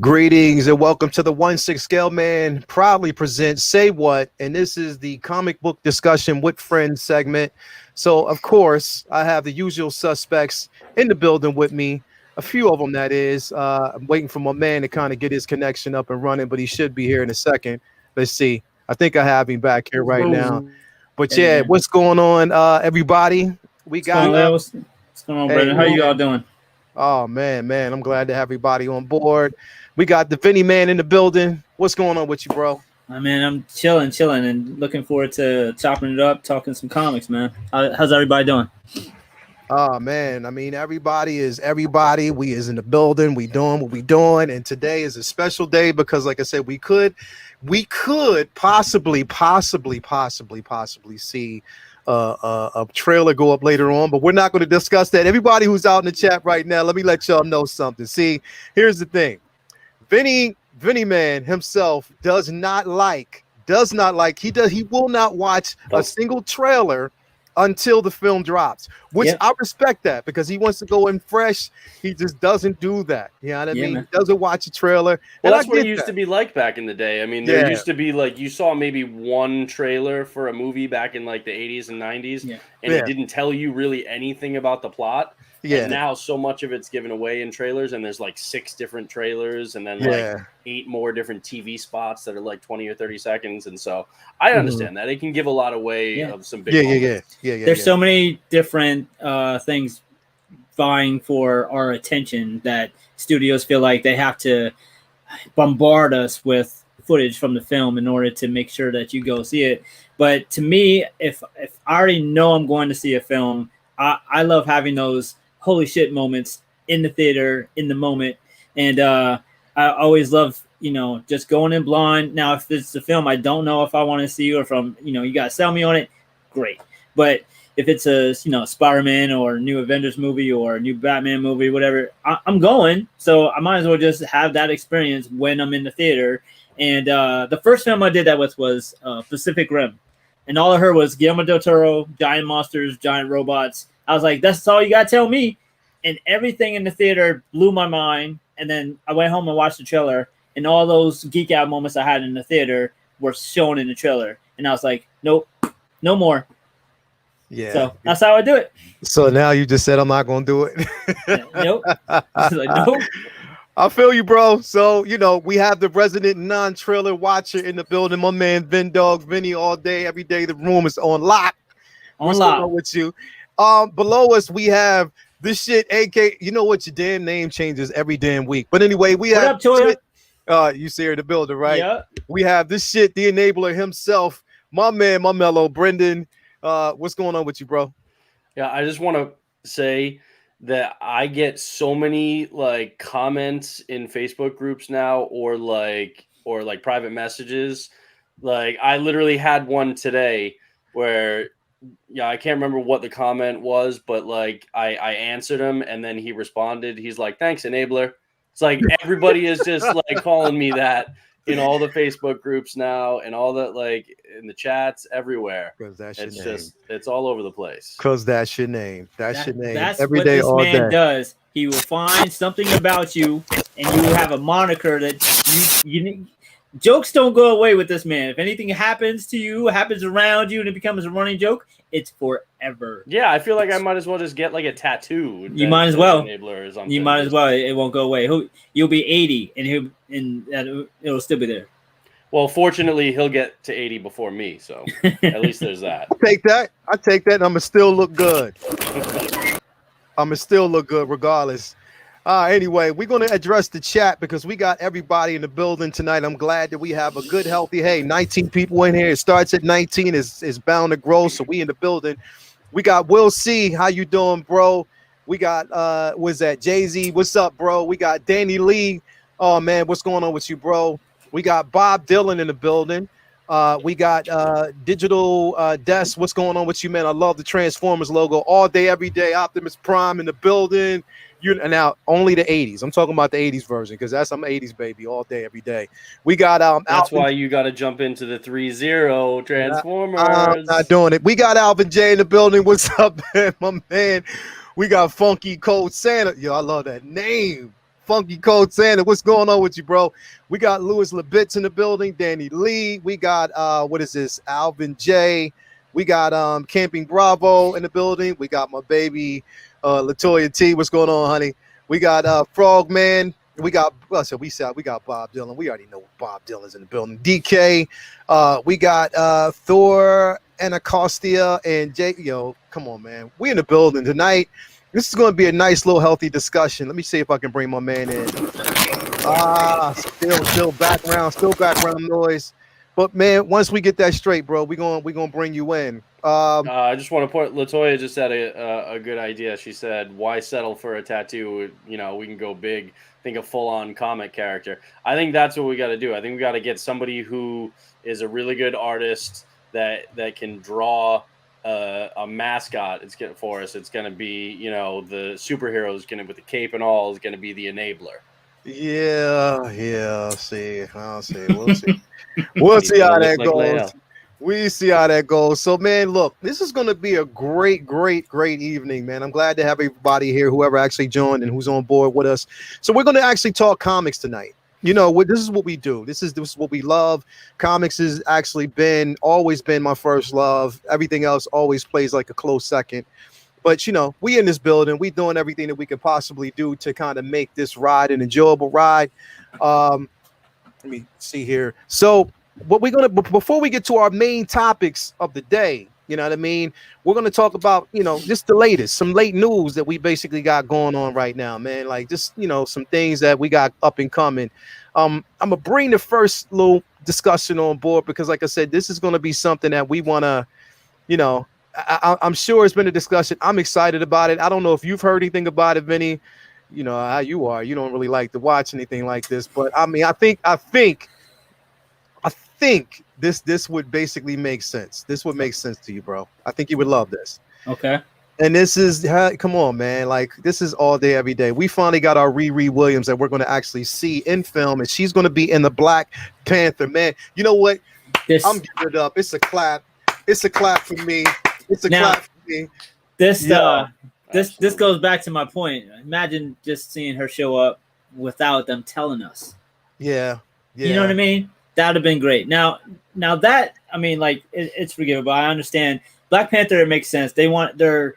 Greetings and welcome to the 1/6 Scale Man proudly presents Say What, and this is the comic book discussion with friends segment. So, of course, I have the usual suspects in the building with me. A few of them, that is. I'm waiting for my man to kind of get his connection up and running, but he should be here in a second. Let's see. I think I have him back here right now. But yeah, what's going on, everybody? We got. What's going on, brother? How you all doing? Oh man, I'm glad to have everybody on board. We got the Vinny man in the building. What's going on with you, bro? Man, I'm chilling, and looking forward to chopping it up, talking some comics, man. How's everybody doing? Oh man, I mean everybody is everybody. We is in the building. We doing what we doing, and today is a special day because, like I said, we could possibly see a trailer go up later on, but we're not going to discuss that. Everybody who's out in the chat right now, let me let y'all know something. See, here's the thing. Vinny man himself he will not watch a single trailer until the film drops, which I respect that because he wants to go in fresh. He just doesn't do that. You know what I mean? Man. He doesn't watch a trailer. Well, that's what it used to be like back in the day. I mean, there used to be like you saw maybe one trailer for a movie back in like the 80s and 90s, and it didn't tell you really anything about the plot. Yeah. And now so much of it's given away in trailers, and there's like 6 different trailers, and then like 8 more different TV spots that are like 20 or 30 seconds. And so I understand that it can give a lot away of some big moments. There's so many different things vying for our attention that studios feel like they have to bombard us with footage from the film in order to make sure that you go see it. But to me, if I already know I'm going to see a film, I love having those holy shit moments in the theater, in the moment. And I always love, just going in blind. Now, if it's a film I don't know if I want to see, or from, you got to sell me on it, great. But if it's a, Spider-Man or a new Avengers movie or a new Batman movie, whatever, I'm going. So I might as well just have that experience when I'm in the theater. And the first film I did that with was Pacific Rim. And all I heard was Guillermo del Toro, giant monsters, giant robots. I was like, that's all you got to tell me. And everything in the theater blew my mind. And then I went home and watched the trailer. And all those geek out moments I had in the theater were shown in the trailer. And I was like, nope, no more. Yeah. So that's how I do it. So now you just said I'm not going to do it. Nope. Nope. I feel you, bro. So, we have the resident non-trailer watcher in the building. My man, Vinny, all day, every day. The room is on lock. What's going on with you? Below us, we have this shit, AK. You know what? Your damn name changes every damn week. But anyway, we have Toya? You see her in the building, right? Yeah. We have this shit, the enabler himself, my man, my mellow, Brendan. What's going on with you, bro? Yeah, I just want to say that I get so many like comments in Facebook groups now, or private messages. Like I literally had one today where I can't remember what the comment was, but like I answered him and then he responded. He's like, "Thanks, enabler." It's like everybody is just like calling me that in all the Facebook groups now and all that, like in the chats everywhere. It's all over the place. Because that's your name. That's your name. That's every what day, this all man day. does. He will find something about you, and you will have a moniker that you jokes don't go away with this man. If anything happens to you, happens around you, and it becomes a running joke, it's forever. Yeah, I feel like I might as well just get like a tattoo. You might as well. You might as well. It won't go away. You'll be 80, and it'll still be there. Well, fortunately, he'll get to 80 before me, so at least there's that. I take that. And I'm gonna still look good. Regardless. Anyway, we're going to address the chat because we got everybody in the building tonight. I'm glad that we have a good, healthy, 19 people in here. It starts at 19. It's bound to grow, so we in the building. We got Will C. How you doing, bro? We got, what's that, Jay-Z? What's up, bro? We got Danny Lee. Oh, man, what's going on with you, bro? We got Bob Dylan in the building. We got Digital Des. What's going on with you, man? I love the Transformers logo all day, every day. Optimus Prime in the building. Now only the 80s. I'm talking about the 80s version because I'm 80s baby all day, every day. We got that's why you got to jump into the 3-0 Transformers. I'm not doing it. We got Alvin J in the building. What's up, man? My man? We got Funky Cold Santa. Yo, I love that name. Funky Cold Santa. What's going on with you, bro? We got Louis Labitz in the building, Danny Lee. We got what is this? Alvin J. We got Camping Bravo in the building. We got my baby Latoya T. What's going on, honey? We got Frogman. We got we got Bob Dylan. We already know Bob Dylan's in the building. DK. We got Thor, Anacostia, and Jake. Yo, come on, man. We in the building tonight. This is going to be a nice little healthy discussion. Let me see if I can bring my man in. Still background noise. But man, once we get that straight, bro, we're gonna bring you in. I just want to point. Latoya just had a good idea. She said, "Why settle for a tattoo? You know, we can go big. Think a full-on comic character." I think that's what we got to do. I think we got to get somebody who is a really good artist that can draw a mascot. It's gonna for us. It's gonna be, you know, the superhero is gonna with the cape and all is gonna be the enabler. Yeah. I'll see. We'll see. We'll see how that goes. We see how that goes. So, man, look, this is going to be a great evening, man. I'm glad to have everybody here, whoever actually joined and who's on board with us. So we're going to actually talk comics tonight. You know, this is what we do. This is what we love. Comics has actually always been my first love. Everything else always plays like a close second. But, you know, we in this building, we doing everything that we can possibly do to kind of make this ride an enjoyable ride. Let me see here. So what we're going to, before we get to our main topics of the day, you know what I mean? We're going to talk about, you know, just the latest, some late news that we basically got going on right now, man. Like just, you know, some things that we got up and coming. I'm going to bring the first little discussion on board because, like I said, this is going to be something that we want to, you know, I'm sure it's been a discussion. I'm excited about it. I don't know if you've heard anything about it, Vinny. You know how you are. You don't really like to watch anything like this, but I mean, I think this would basically make sense. This would make sense to you, bro. I think you would love this. Okay. And this is, come on, man. Like this is all day, every day. We finally got our Riri Williams that we're going to actually see in film, and she's going to be in the Black Panther. Man, you know what? I'm giving it up. It's a clap. It's a clap for me. It's a clap for me. This goes back to my point. Imagine just seeing her show up without them telling us. Yeah. You know what I mean? That would have been great. Now that, I mean, like it's forgivable. I understand Black Panther. It makes sense. There's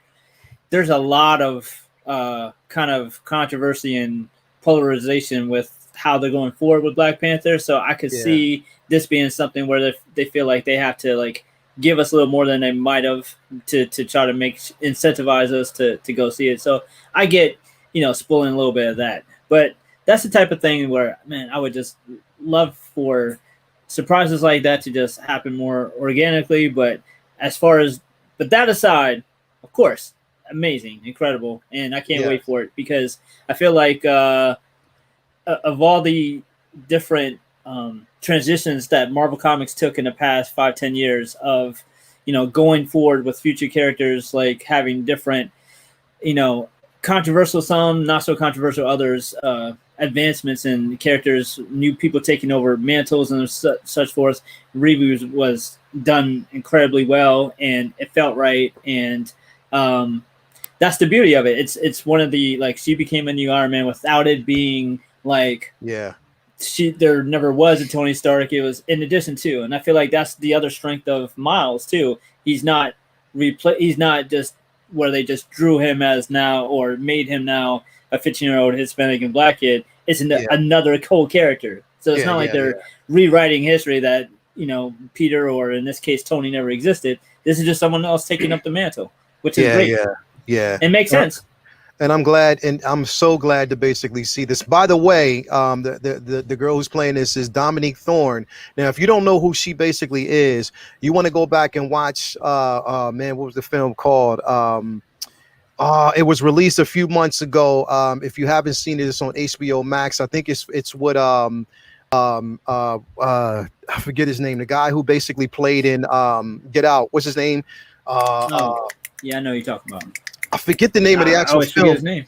a lot of kind of controversy and polarization with how they're going forward with Black Panther. So I could see this being something where they feel like they have to like give us a little more than they might have to try to incentivize us to go see it. So I get, you know, spoiling a little bit of that, but that's the type of thing where, man, I would just love for surprises like that to just happen more organically. But that aside, of course, amazing, incredible. And I can't wait for it because I feel like of all the different transitions that Marvel Comics took in the past 5-10 years of, you know, going forward with future characters, like having different, you know, controversial, some not so controversial, others, advancements in characters, new people taking over mantles and such forth. Reboot was done incredibly well and it felt right. And that's the beauty of it. It's one of the, like, she became a new Iron Man without it being like, there never was a Tony Stark. It was in addition to, and I feel like that's the other strength of Miles too. He's not just where they just drew him as now or made him now a 15-year-old Hispanic and Black kid. It's another whole character. So it's not like they're rewriting history that, you know, Peter or in this case Tony never existed. This is just someone else taking up the mantle, which is great. It makes sense. And I'm glad, and I'm so glad to basically see this. By the way, the girl who's playing this is Dominique Thorne. Now, if you don't know who she basically is, you want to go back and watch. Man, what was the film called? It was released a few months ago. If you haven't seen it, it's on HBO Max. I think it's what I forget his name. The guy who basically played in Get Out. What's his name? Yeah, I know who you're talking about. I forget the name of the actual film. His name.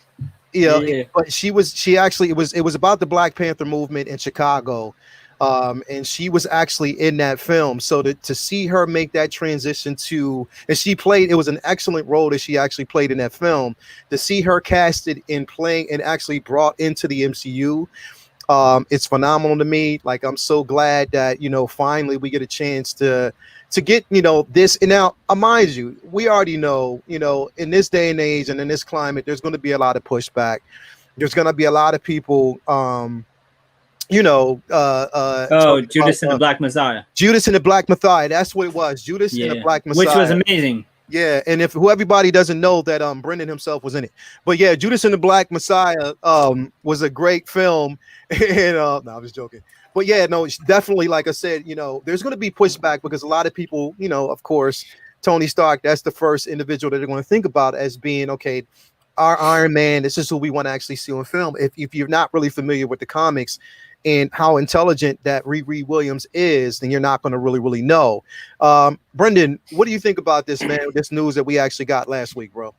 But it was about the Black Panther movement in Chicago. And she was actually in that film. So to see her make that transition to, and she played, it was an excellent role that she actually played in that film. To see her casted in playing and actually brought into the MCU, it's phenomenal to me. Like, I'm so glad that, you know, finally we get a chance to get, you know, this. And now, mind you, we already know, you know, in this day and age and in this climate, there's going to be a lot of pushback. There's going to be a lot of people, you know, Judas and the Black Messiah. Judas and the Black Messiah. That's what it was. Judas and the Black Messiah. Which was amazing. Yeah, and if who everybody doesn't know that Brendan himself was in it. But yeah, Judas and the Black Messiah was a great film. And no, I was joking. But yeah, no, it's definitely, like I said, you know, there's going to be pushback because a lot of people, you know, of course, Tony Stark, that's the first individual that they're going to think about as being, okay, our Iron Man, this is who we want to actually see on film. If you're not really familiar with the comics and how intelligent that Riri Williams is, then you're not going to really know. Brendan, what do you think about this, man? This news that we actually got last week, bro?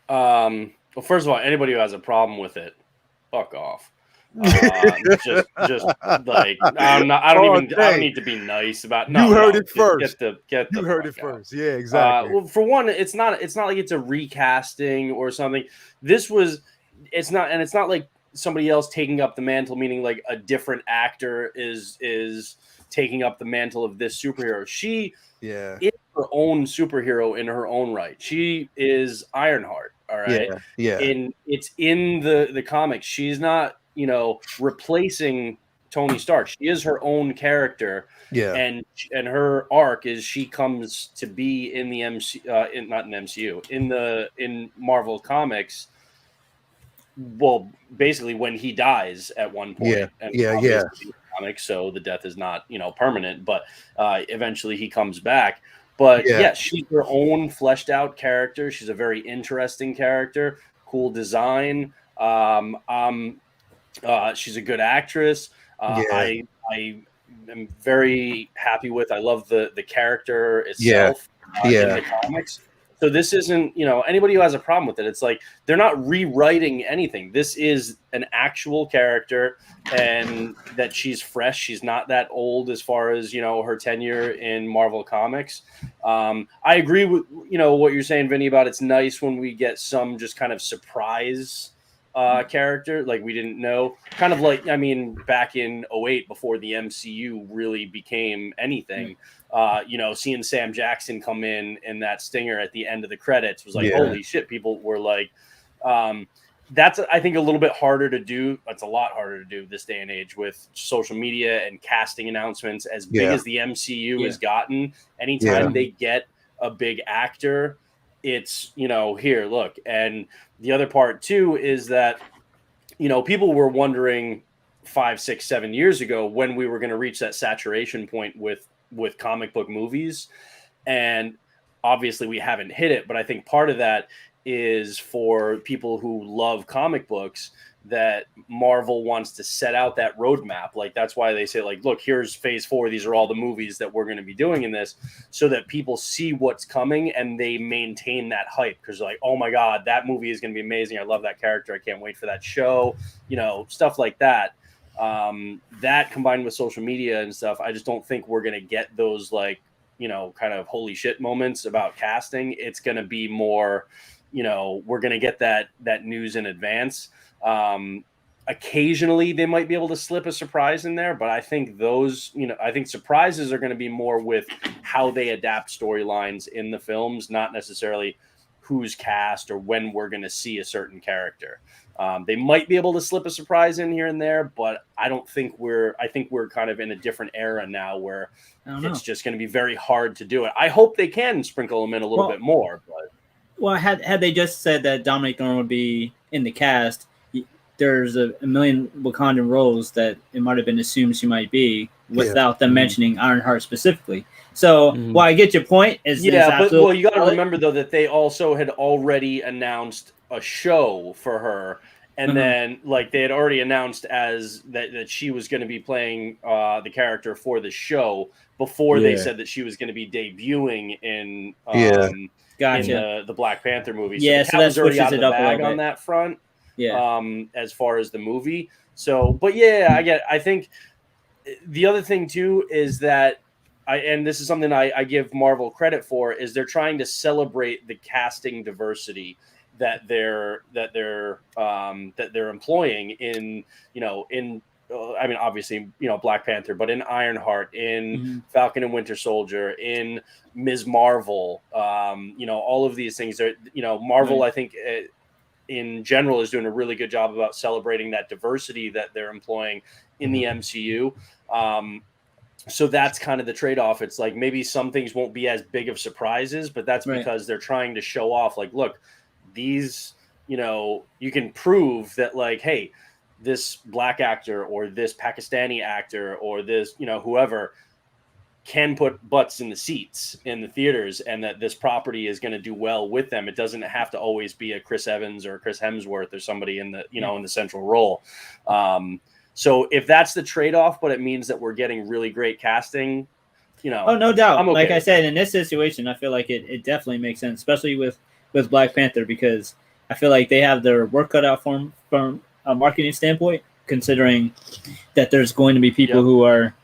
Well, first of all, anybody who has a problem with it, fuck off. Just like I don't need to be nice about. No, you heard it first. Get you heard it first. Yeah, exactly. Well, for one, it's not like it's a recasting or something. It's not like somebody else taking up the mantle, meaning like a different actor is taking up the mantle of this superhero. She is her own superhero in her own right. She is Ironheart. All right. Yeah. And it's in the comics. She's not, you know, replacing Tony Stark. She is her own character. Yeah. And her arc is she comes to be in the in Marvel Comics. Well, basically when he dies at one point. Yeah. Comics, so the death is not, you know, permanent, but eventually he comes back. But yeah, she's her own fleshed out character. She's a very interesting character, cool design. She's a good actress. I am very happy with. I love the character itself in the comics. So this isn't, you know, anybody who has a problem with it, it's like they're not rewriting anything. This is an actual character, and that she's fresh. She's not that old as far as, you know, her tenure in Marvel Comics. I agree with, you know, what you're saying, Vinny, about it's nice when we get some just kind of surprise character, like we didn't know. Kind of like, I mean, back in 2008, before the MCU really became anything, you know, seeing Sam Jackson come in that stinger at the end of the credits was like, holy shit, people were like, that's, I think, a little bit harder to do. That's a lot harder to do this day and age with social media and casting announcements as big as the MCU has gotten. Anytime they get a big actor, it's, you know, here, look. And the other part too is that, you know, people were wondering 5, 6, 7 years ago when we were going to reach that saturation point with comic book movies. And obviously we haven't hit it, but I think part of that is for people who love comic books, that Marvel wants to set out that roadmap. Like, that's why they say, like, look, here's phase 4. These are all the movies that we're going to be doing in this, so that people see what's coming and they maintain that hype. Because like, oh my God, that movie is going to be amazing. I love that character. I can't wait for that show, you know, stuff like that. That combined with social media and stuff, I just don't think we're going to get those, like, you know, kind of holy shit moments about casting. It's going to be more, you know, we're going to get that news in advance. Occasionally they might be able to slip a surprise in there, but I think those, you know, I think surprises are going to be more with how they adapt storylines in the films, not necessarily who's cast or when we're going to see a certain character. They might be able to slip a surprise in here and there, but I think we're kind of in a different era now where it's just going to be very hard to do it. I hope they can sprinkle them in a little bit more, but. Well, had they just said that Dominic Thorne would be in the cast, there's a million Wakandan roles that it might have been assumed she might be without them mentioning Ironheart specifically. So, while I get your point, but you got to remember though that they also had already announced a show for her, and then like they had already announced as that she was going to be playing the character for the show before they said that she was going to be debuting in in the Black Panther movie. Yeah, so that was already out switches of it the up a bag little on bit that front. as far as the movie. So, but yeah, I think the other thing too is that and this is something I give Marvel credit for, is they're trying to celebrate the casting diversity that they're employing in, I mean, obviously, Black Panther, but in Ironheart, in Falcon and Winter Soldier, in Ms. Marvel, all of these things are, Marvel, I think, in general, is doing a really good job about celebrating that diversity that they're employing in the MCU. So that's kind of the trade-off. It's like maybe some things won't be as big of surprises, but that's because they're trying to show off, like, look, these, you can prove that, like, hey, this Black actor or this Pakistani actor or this, whoever can put butts in the seats in the theaters, and that this property is going to do well with them. It doesn't have to always be a Chris Evans or Chris Hemsworth or somebody in the, in the central role. So if that's the trade-off, but it means that we're getting really great casting, Oh, no doubt. I'm okay like I with said, in this situation, I feel like it definitely makes sense, especially with Black Panther, because I feel like they have their work cut out from a marketing standpoint, considering that there's going to be people who are,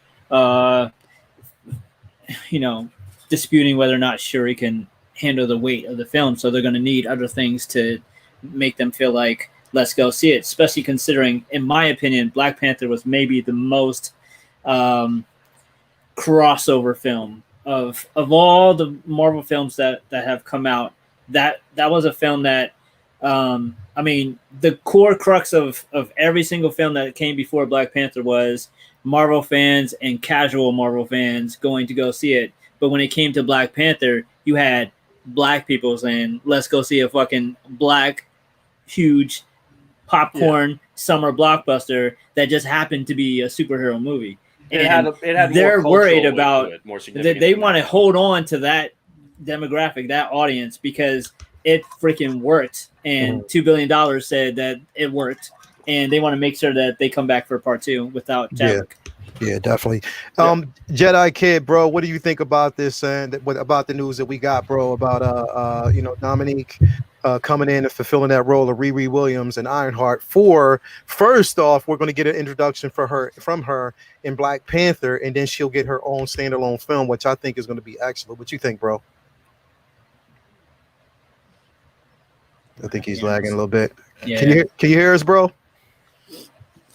disputing whether or not Shuri can handle the weight of the film. So they're going to need other things to make them feel like, let's go see it, especially considering, in my opinion, Black Panther was maybe the most crossover film of all the Marvel films that have come out. That was a film that, I mean, the core crux of every single film that came before Black Panther was Marvel fans and casual Marvel fans going to go see it. But when it came to Black Panther, you had Black people saying, let's go see a fucking Black, huge popcorn summer blockbuster that just happened to be a superhero movie. And they're worried about they want to hold on to that demographic, that audience, because it freaking worked, and $2 billion said that it worked, and they want to make sure that they come back for part 2 without Chadwick. Yeah, definitely. Jedi Kid, bro, what do you think about this and about the news that we got, bro, about Dominique coming in and fulfilling that role of Riri Williams and Ironheart? First off, we're going to get an introduction from her in Black Panther, and then she'll get her own standalone film, which I think is going to be excellent. What you think, bro? I think he's lagging a little bit. Yeah. Can you hear us, bro?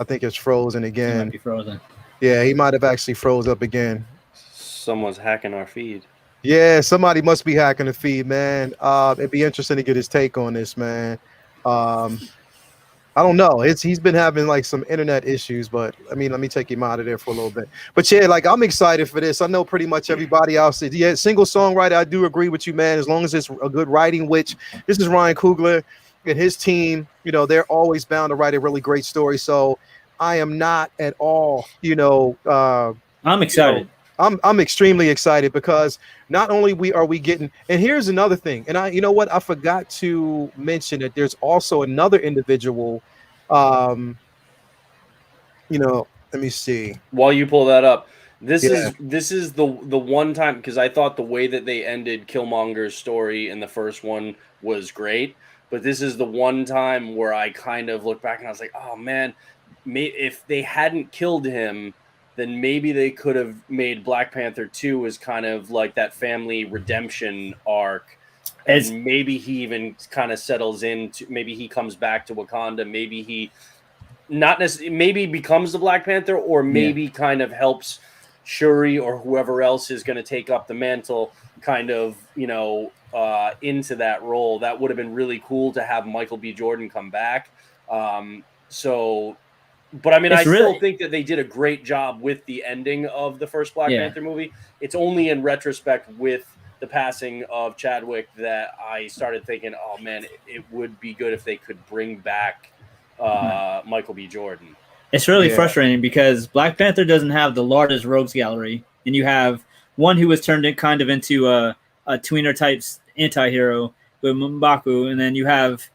I think it's frozen again. It might be frozen. Yeah, he might have actually froze up again. Someone's hacking our feed. Yeah, somebody must be hacking the feed, man. It'd be interesting to get his take on this, man. I don't know. He's been having like some internet issues, but I mean, let me take him out of there for a little bit. But yeah, like, I'm excited for this. I know pretty much everybody else is. Yeah, single songwriter, I do agree with you, man. As long as it's a good writing, which this is Ryan Coogler and his team, they're always bound to write a really great story. So I am not at all, I'm excited. I'm extremely excited, because not only are we getting, and here's another thing, and I forgot to mention that there's also another individual, let me see. While you pull that up, this is the one time, because I thought the way that they ended Killmonger's story in the first one was great, but this is the one time where I kind of look back and I was like, oh man, if they hadn't killed him, then maybe they could have made Black Panther 2 as kind of like that family redemption arc. And maybe he even kind of settles into, maybe he comes back to Wakanda. Maybe he maybe becomes the Black Panther, or maybe kind of helps Shuri or whoever else is going to take up the mantle kind of, into that role. That would have been really cool to have Michael B. Jordan come back. But I mean, still think that they did a great job with the ending of the first Black Panther movie. It's only in retrospect with the passing of Chadwick that I started thinking, oh man, it would be good if they could bring back Michael B. Jordan. It's really frustrating, because Black Panther doesn't have the largest rogues gallery, and you have one who was turned kind of into a tweener type anti-hero with M'Baku, and then you have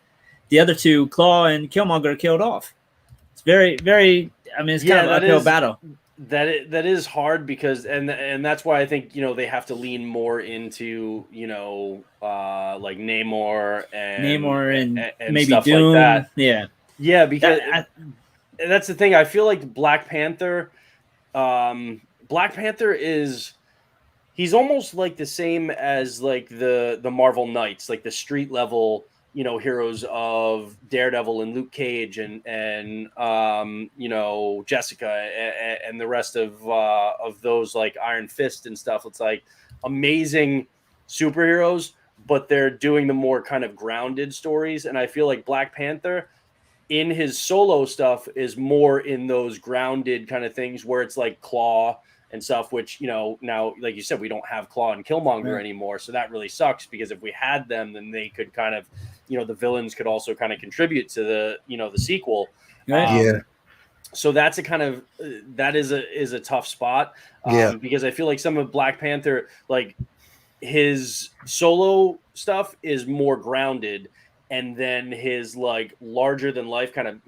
the other two, Claw and Killmonger, killed off. It's very, very. I mean, it's kind of an uphill battle. That is hard, because and that's why I think they have to lean more into like Namor and maybe stuff Doom. like that. Yeah, Yeah, because that's the thing. I feel like Black Panther is he's almost like the same as like the Marvel Knights, like the street level, heroes of Daredevil and Luke Cage and Jessica and the rest of those like Iron Fist and stuff. It's like amazing superheroes, but they're doing the more kind of grounded stories. And I feel like Black Panther in his solo stuff is more in those grounded kind of things where it's like Claw and stuff, which, now, like you said, we don't have Claw and Killmonger anymore. So that really sucks, because if we had them, then they could kind of, the villains could also kind of contribute to the, the sequel. So that's a kind of, that is a tough spot. Because I feel like some of Black Panther, like his solo stuff is more grounded, and then his like larger than life kind of,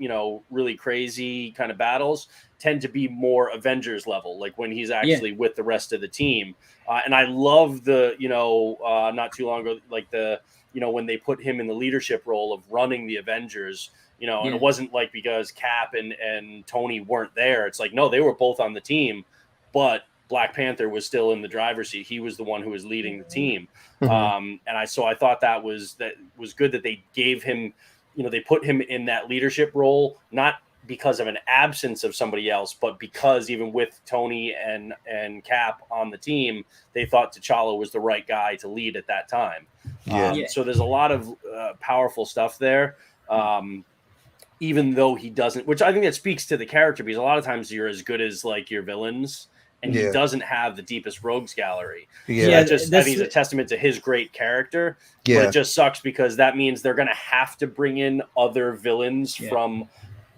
really crazy kind of battles tend to be more Avengers level, like when he's actually with the rest of the team. And I love the, not too long ago, like the, when they put him in the leadership role of running the Avengers, and it wasn't like because Cap and Tony weren't there. It's like, no, they were both on the team, but Black Panther was still in the driver's seat. He was the one who was leading the team. And I thought that was good that they gave him, they put him in that leadership role, not because of an absence of somebody else, but because even with Tony and Cap on the team, they thought T'Challa was the right guy to lead at that time. So there's a lot of powerful stuff there. Even though he doesn't, which I think that speaks to the character, because a lot of times you're as good as like your villains, and he doesn't have the deepest rogues gallery. So I think it's a testament to his great character. But it just sucks because that means they're going to have to bring in other villains from,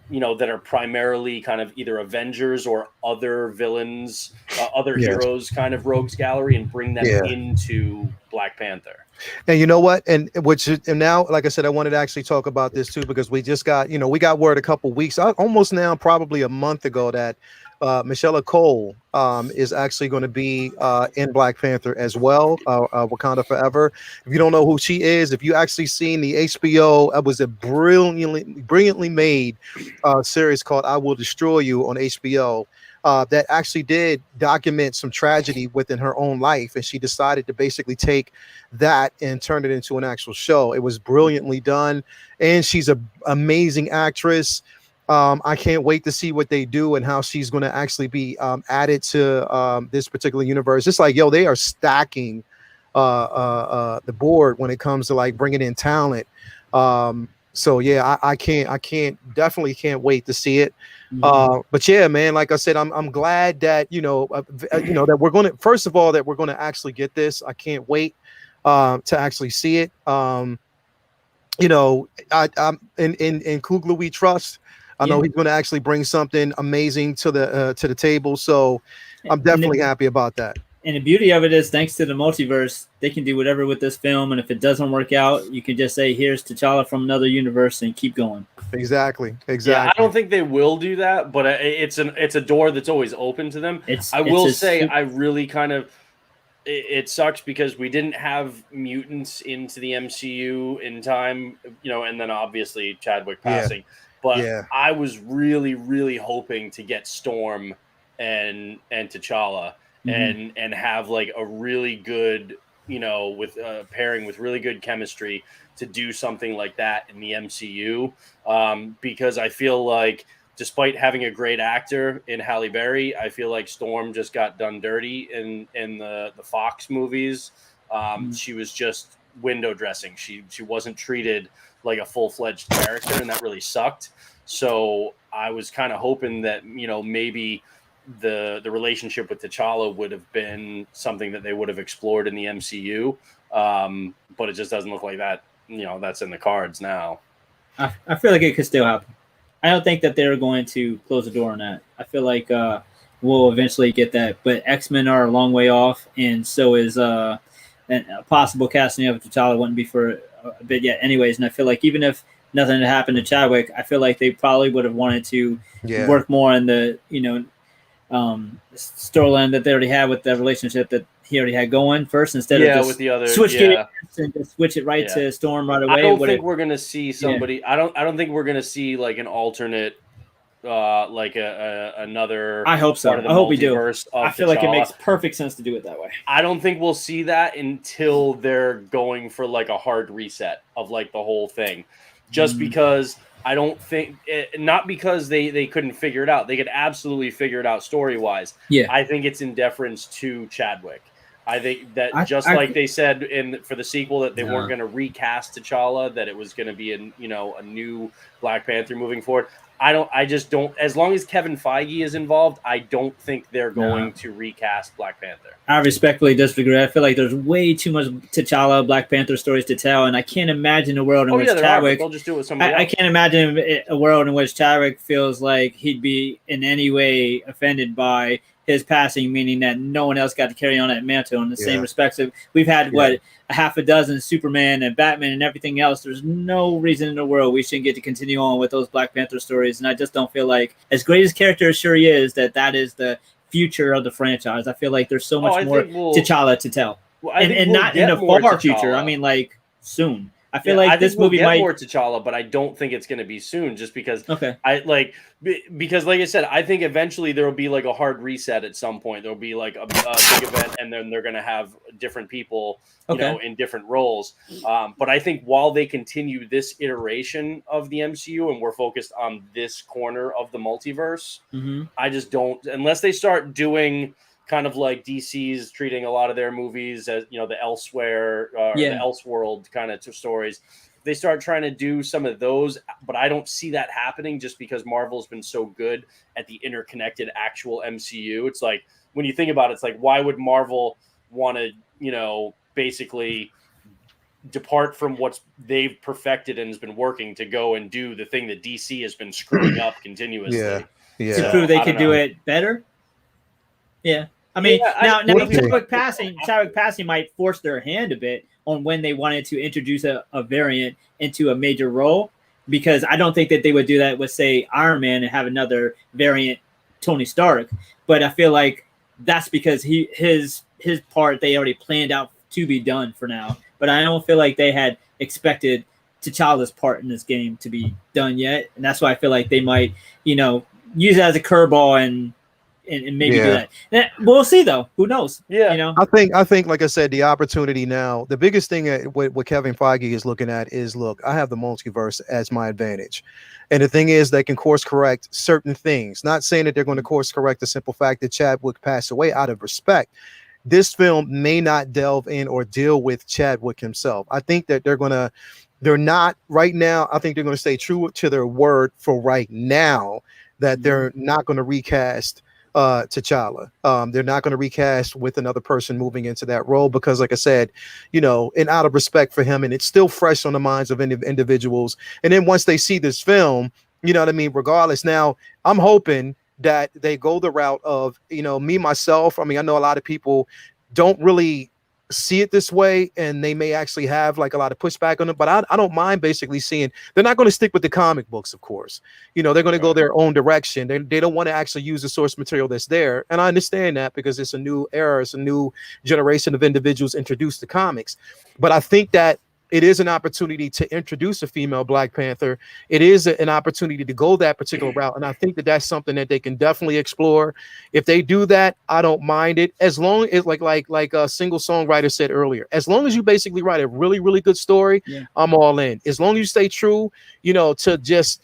that are primarily kind of either Avengers or other villains, other heroes kind of rogues gallery, and bring them into Black Panther. And you know what? And now, like I said, I wanted to actually talk about this too, because we just got, we got word a couple weeks, almost now, probably a month ago, that Michelle Cole is actually going to be in Black Panther as well, Wakanda Forever. If you don't know who she is, if you actually seen the HBO, it was a brilliantly made series called I Will Destroy You on HBO. That actually did document some tragedy within her own life, and she decided to basically take that and turn it into an actual show. It was brilliantly done, and she's an amazing actress. I can't wait to see what they do and how she's going to actually be added to this particular universe. It's like, they are stacking the board when it comes to like bringing in talent. So yeah, I definitely can't wait to see it. But yeah, man, like I said, I'm glad that that we're going to, first of all, that we're going to actually get this. I can't wait to actually see it. I'm in Kugler we trust. I know he's going to actually bring something amazing to the table. So I'm definitely happy about that. And the beauty of it is, thanks to the multiverse, they can do whatever with this film. And if it doesn't work out, you can just say, here's T'Challa from another universe, and keep going. Exactly. Yeah, I don't think they will do that, but it's a door that's always open to them. I really kind of, it sucks because we didn't have mutants into the MCU in time, and then obviously Chadwick passing. But I was really, really hoping to get Storm and T'Challa and have like a really good, with pairing with really good chemistry to do something like that in the MCU. Because I feel like despite having a great actor in Halle Berry, I feel like Storm just got done dirty in the Fox movies. She was just window dressing. She wasn't treated like a full-fledged character, and that really sucked. So I was kind of hoping that, maybe the relationship with T'Challa would have been something that they would have explored in the MCU. But it just doesn't look like that, that's in the cards now. I feel like it could still happen. I don't think that they're going to close the door on that. I feel like we'll eventually get that, but X-Men are a long way off, and so is a possible casting of T'Challa wouldn't be for a bit yet anyways. And I feel like even if nothing had happened to Chadwick, I feel like they probably would have wanted to work more on the storyline that they already had with the relationship that he already had going first instead of just with the other switch gears and just switch it right to Storm right away. I don't think we're gonna see somebody. I don't think we're gonna see like an alternate, like another. I hope so. Part of the I hope we do. I feel like it makes perfect sense to do it that way. I don't think we'll see that until they're going for like a hard reset of like the whole thing, just because. I don't think not because they couldn't figure it out. They could absolutely figure it out story-wise. Yeah. I think it's in deference to Chadwick. I think that like they said for the sequel that they weren't going to recast T'Challa, that it was going to be a new Black Panther moving forward. I just don't. As long as Kevin Feige is involved, I don't think they're going to recast Black Panther. I respectfully disagree. I feel like there's way too much T'Challa Black Panther stories to tell, and I can't imagine a world in which Chadwick. They'll just do it with somebody else. I can't imagine a world in which Chadwick feels like he'd be in any way offended by his passing, meaning that no one else got to carry on that mantle in the same respect. So we've had a half a dozen Superman and Batman and everything else. There's no reason in the world we shouldn't get to continue on with those Black Panther stories. And I just don't feel like, as great as character as Shuri is, that is the future of the franchise. I feel like there's so much more T'Challa to tell. Well, and not in the far future. I mean, like soon. I feel like this movie might more T'Challa, but I don't think it's going to be soon. Just because, because like I said, I think eventually there will be like a hard reset at some point. There will be like a big event, and then they're going to have different people, you know, in different roles. But I think while they continue this iteration of the MCU, and we're focused on this corner of the multiverse, I just don't, unless they start doing. Kind of like DC's treating a lot of their movies as, you know, the Elsewhere, the Elseworld kind of stories. They start trying to do some of those, but I don't see that happening just because Marvel's been so good at the interconnected actual MCU. It's like, when you think about it, it's like, why would Marvel want to, you know, basically depart from what they've perfected and has been working to go and do the thing that DC has been screwing up continuously? To prove they could do it better? Yeah. I mean, now Chadwick passing might force their hand a bit on when they wanted to introduce a variant into a major role, because I don't think that they would do that with, say, Iron Man and have another variant Tony Stark. But I feel like that's because his part they already planned out to be done for now. But I don't feel like they had expected T'Challa's part in this game to be done yet, and that's why I feel like they might, you know, use it as a curveball and maybe do that. We'll see, though. Who knows? Yeah, you know. I think, like I said, the opportunity now. The biggest thing what Kevin Feige is looking at is, look, I have the multiverse as my advantage, and the thing is, they can course correct certain things. Not saying that they're going to course correct the simple fact that Chadwick passed away out of respect. This film may not delve in or deal with Chadwick himself. I think that they're not right now. I think they're going to stay true to their word for right now, that they're not going to recast T'Challa. They're not going to recast with another person moving into that role, because, like I said, you know, and out of respect for him, and it's still fresh on the minds of individuals. And then once they see this film, you know what I mean? Regardless, now I'm hoping that they go the route of, you know, me, myself. I mean, I know a lot of people don't really see it this way, and they may actually have like a lot of pushback on it, but I don't mind basically seeing they're not going to stick with the comic books, of course. You know, they're going to go their own direction. They don't want to actually use the source material that's there, and I understand that, because it's a new era, it's a new generation of individuals introduced to comics. But I think that it is an opportunity to introduce a female Black Panther. It is an opportunity to go that particular route, and I think that that's something that they can definitely explore. If they do that, I don't mind it, as long as like a single songwriter said earlier, as long as you basically write a really, really good story, I'm all in. As long as you stay true, you know, to just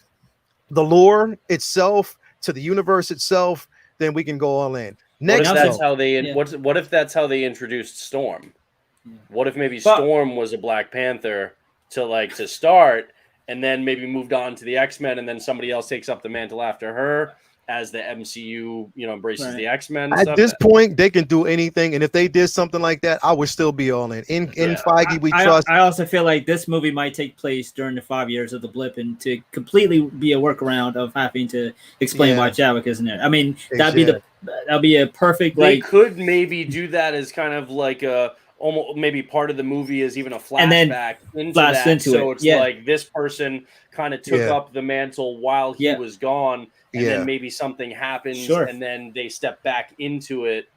the lore itself, to the universe itself, then we can go all in. Next, what if that's how they introduced Storm? What if maybe Storm was a Black Panther to start, and then maybe moved on to the X-Men, and then somebody else takes up the mantle after her as the MCU, you know, embraces the X-Men. At this point, they can do anything, and if they did something like that, I would still be all in. In Feige, we trust. I also feel like this movie might take place during the 5 years of the blip, and to completely be a workaround of having to explain why Chadwick isn't there. I mean, that'd be a perfect. They could maybe do that as kind of like a. Almost maybe part of the movie is even a flashback into that. So it's like this person kind of took up the mantle while he was gone, and then maybe something happens, and then they step back into it,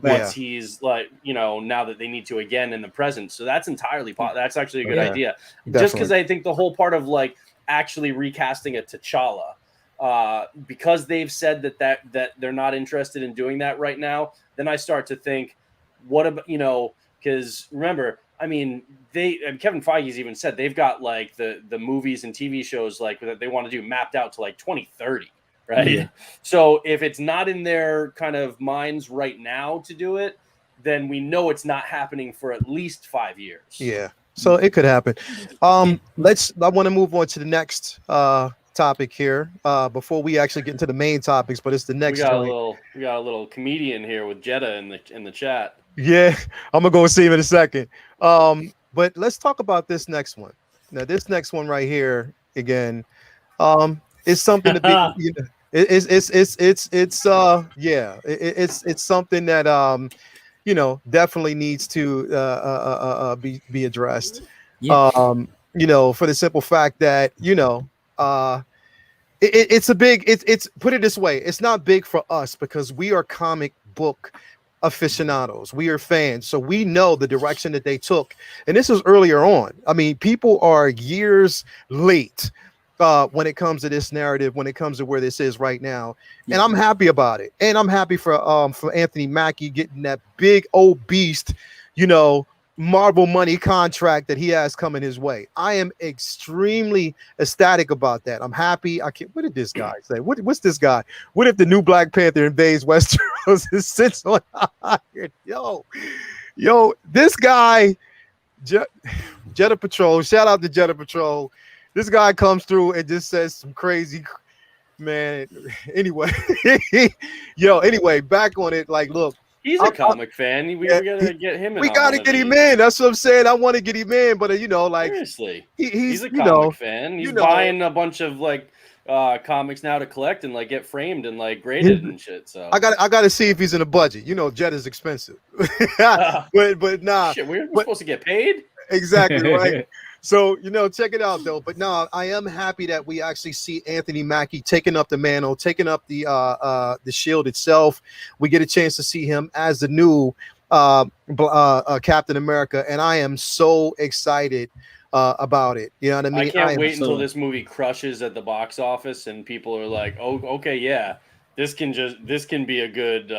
once he's like, now that they need to again in the present. So that's entirely that's actually a good idea. Definitely. Just because I think the whole part of like actually recasting a T'Challa, because they've said that they're not interested in doing that right now, then I start to think, what about, because remember, I mean, Kevin Feige's even said they've got like the movies and TV shows like that they want to do mapped out to like 2030, right? Yeah. So if it's not in their kind of minds right now to do it, then we know it's not happening for at least 5 years. Yeah. So it could happen. I want to move on to the next topic here before we actually get into the main topics, but it's the next. We got a little comedian here with Jetta in the chat. Yeah, I'm gonna go see him in a second. But let's talk about this next one. Now, this next one right here again, is something to be. It's something that definitely needs to be addressed. Yeah. For the simple fact that it's a big. It's put it this way. It's not big for us because we are comic book aficionados. We are fans, so we know the direction that they took, and this was earlier on. I mean, people are years late when it comes to this narrative, when it comes to where this is right now, and I'm happy about it. And I'm happy for Anthony Mackie getting that big old beast, Marvel money contract that he has coming his way. I am extremely ecstatic about that. I'm happy. I can't. What did this guy say? What's this guy? What if the new Black Panther invades Westeros and sits on iron? Yo, this guy, Jetta Patrol. Shout out to Jetta Patrol. This guy comes through and just says some crazy, man. Anyway, anyway, back on it. Like, look. He's a comic fan. We gotta get him in. We gotta get him in. That's what I'm saying. I want to get him in, but seriously, he's a comic fan. He's buying a bunch of like comics now to collect and like get framed and like graded and shit. So I got to see if he's in a budget. Jet is expensive, but nah. Shit, we're supposed to get paid. Exactly right. So, check it out though. But no, I am happy that we actually see Anthony Mackie taking up the mantle, taking up the shield itself. We get a chance to see him as the new Captain America, and I am so excited about it. You know what I mean? I can't wait until this movie crushes at the box office and people are like, "Oh, okay, yeah, this can be a good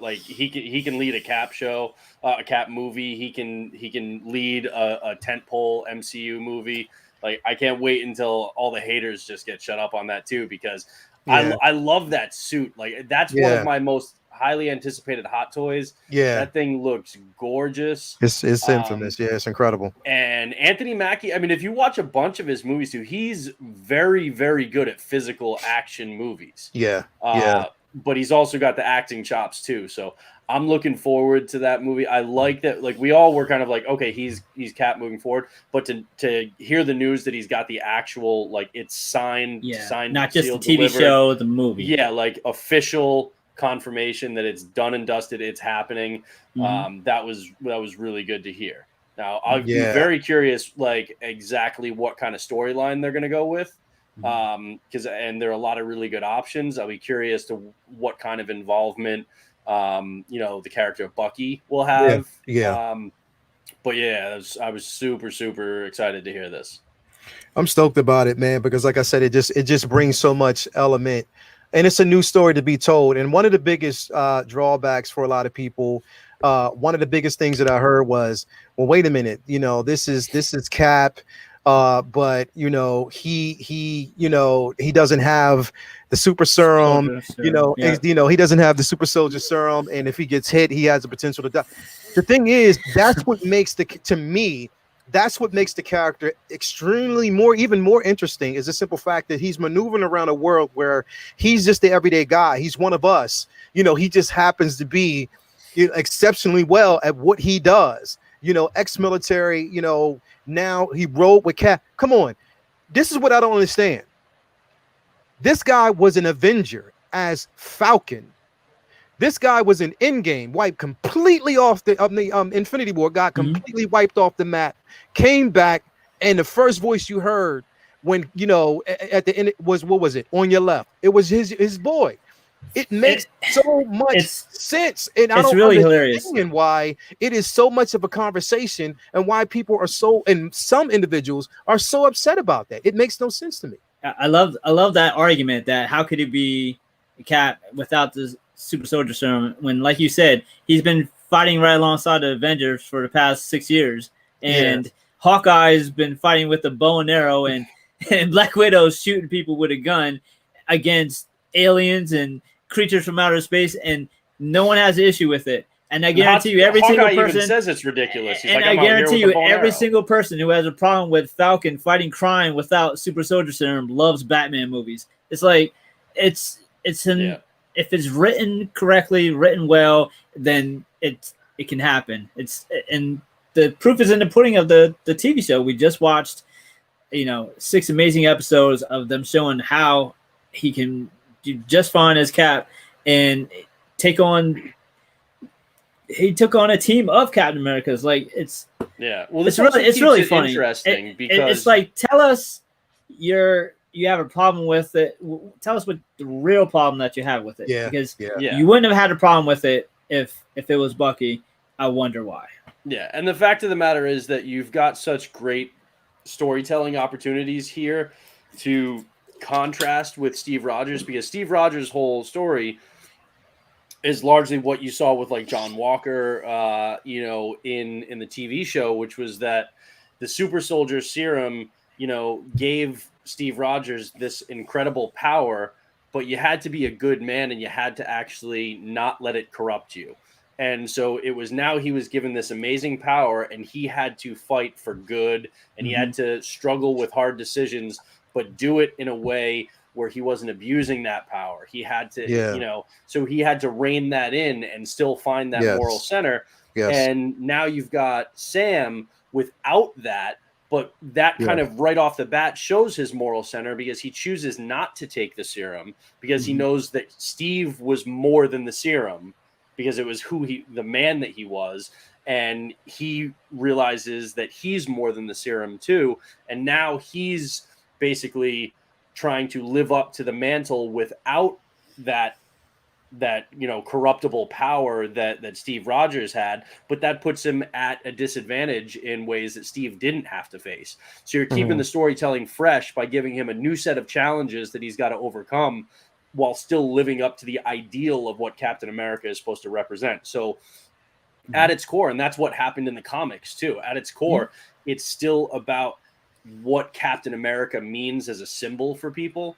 like he can lead a Cap show." A Cap movie. He can lead a tentpole MCU movie. Like, I can't wait until all the haters just get shut up on that too, because I love that suit. Like, that's one of my most highly anticipated hot toys. Yeah, that thing looks gorgeous. It's infamous. Yeah, it's incredible. And Anthony Mackie, I mean, if you watch a bunch of his movies too, he's very, very good at physical action movies. Yeah, but he's also got the acting chops too. So I'm looking forward to that movie. I like that. Like, we all were kind of like, okay, he's Cap moving forward, but to hear the news that he's got the actual, like, it's signed, not just the TV show, the movie. Yeah, like official confirmation that it's done and dusted, it's happening. Mm-hmm. That was really good to hear. Now I'll be very curious, like, exactly what kind of storyline they're going to go with. Because and there are a lot of really good options. I'll be curious to what kind of involvement the character of Bucky will have. But I was super, super excited to hear this. I'm stoked about it, man, because like I said, it just brings so much element, and it's a new story to be told. And one of the biggest drawbacks for a lot of people, one of the biggest things that I heard was, well, wait a minute, this is Cap. But he doesn't have the super serum, he doesn't have the super soldier serum, and if he gets hit, he has the potential to die. The thing is, that's what makes the character extremely even more interesting, is the simple fact that he's maneuvering around a world where he's just the everyday guy. He's one of us. He just happens to be exceptionally well at what he does. Ex-military, now he rode with Cap. Come on. This is what I don't understand. This guy was an Avenger as Falcon. This guy was an Endgame, wiped completely off the Infinity War, got completely wiped off the map, came back, and the first voice you heard when, at the end was, what was it? On your left. It was his boy. It makes so much sense, and I it's don't really hilarious. understand why it is so much of a conversation and why people are so, and some individuals are so upset about that. It makes no sense to me. I love that argument that how could he be Cap without the super soldier serum when, like you said, he's been fighting right alongside the Avengers for the past 6 years, and Hawkeye's been fighting with a bow and arrow, and Black Widow's shooting people with a gun against aliens and creatures from outer space, and no one has an issue with it. And I guarantee you, every single person even says it's ridiculous. He's and like, I guarantee you, every single person who has a problem with Falcon fighting crime without super soldier serum loves Batman movies. It's like if it's written correctly, written well, then it can happen. And the proof is in the pudding of the TV show. We just watched, 6 amazing episodes of them showing how he can do just fine as Cap and take on. He took on a team of Captain America's. Like it's really funny. Interesting because it's like, tell us you have a problem with it. Tell us what the real problem that you have with it. Because you wouldn't have had a problem with it if it was Bucky. I wonder why. Yeah, and the fact of the matter is that you've got such great storytelling opportunities here to contrast with Steve Rogers, because Steve Rogers' whole story is largely what you saw with like John Walker, in the TV show, which was that the super soldier serum, gave Steve Rogers this incredible power, but you had to be a good man and you had to actually not let it corrupt you. And so it was now he was given this amazing power and he had to fight for good and he had to struggle with hard decisions, but do it in a way where he wasn't abusing that power. He had to, so he had to rein that in and still find that moral center. Yes. And now you've got Sam without that, but that kind of right off the bat shows his moral center because he chooses not to take the serum because he knows that Steve was more than the serum because it was the man that he was. And he realizes that he's more than the serum too. And now he's basically trying to live up to the mantle without that corruptible power that Steve Rogers had, but that puts him at a disadvantage in ways that Steve didn't have to face. So you're keeping the storytelling fresh by giving him a new set of challenges that he's got to overcome while still living up to the ideal of what Captain America is supposed to represent. So at its core, and that's what happened in the comics too, at its core, it's still about what Captain America means as a symbol for people,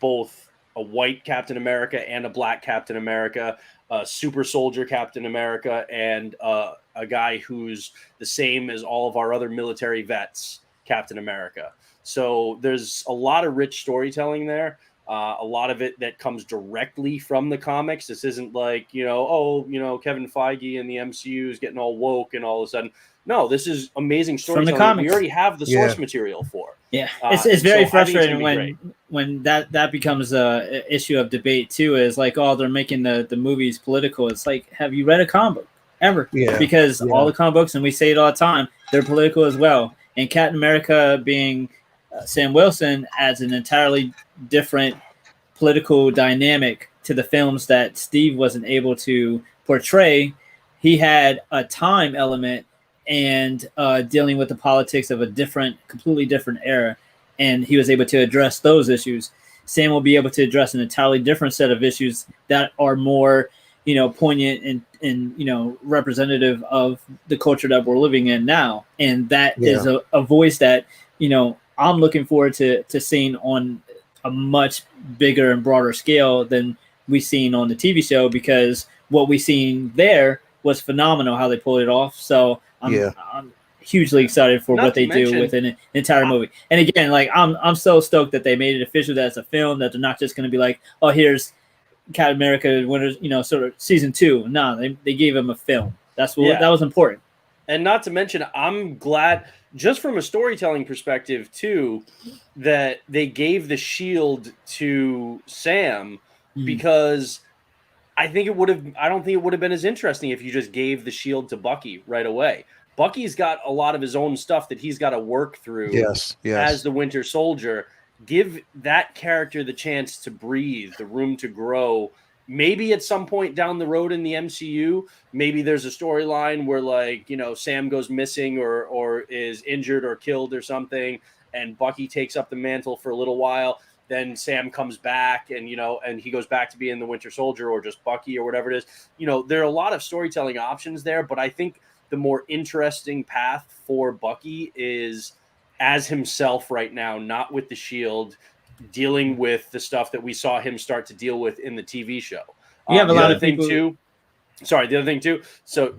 both a white Captain America and a black Captain America, a super soldier Captain America, and a guy who's the same as all of our other military vets, Captain America. So there's a lot of rich storytelling there. A lot of it that comes directly from the comics. This isn't like, Kevin Feige and the MCU is getting all woke and all of a sudden. No, this is amazing storytelling. From the comics. We already have the source material for. Yeah, it's very frustrating when that becomes a issue of debate too. Is like, they're making the movies political. It's like, have you read a comic book ever? Yeah, because all the comic books, and we say it all the time, they're political as well. And Captain America being Sam Wilson adds an entirely different political dynamic to the films that Steve wasn't able to portray. He had a time element and dealing with the politics of a completely different era, and he was able to address those issues. Sam will be able to address an entirely different set of issues that are more, poignant and representative of the culture that we're living in now, and that is a voice that I'm looking forward to seeing on a much bigger and broader scale than we've seen on the TV show, because what we've seen there was phenomenal how they pulled it off. So I'm hugely excited for what they do with an entire movie. And again, like I'm so stoked that they made it official that it's a film, that they're not just going to be like, oh, here's Captain America Winners, sort of season 2. No, they gave him a film. That was important. And not to mention, I'm glad, just from a storytelling perspective too, that they gave the shield to Sam, because I don't think it would have been as interesting if you just gave the shield to Bucky right away. Bucky's got a lot of his own stuff that he's got to work through as the Winter Soldier. give that character the chance to breathe, the room to grow. Maybe at some point down the road in the MCU, maybe there's a storyline where, like, you know, Sam goes missing or is injured or killed or something, and Bucky takes up the mantle for a little while. Then Sam comes back and, you know, and he goes back to being the Winter Soldier or just Bucky or whatever it is. You know, there are a lot of storytelling options there, but I think the more interesting path for Bucky is as himself right now, not with the Shield, dealing with the stuff that we saw him start to deal with in the TV show. You have a lot of people too. Sorry, the other thing too. So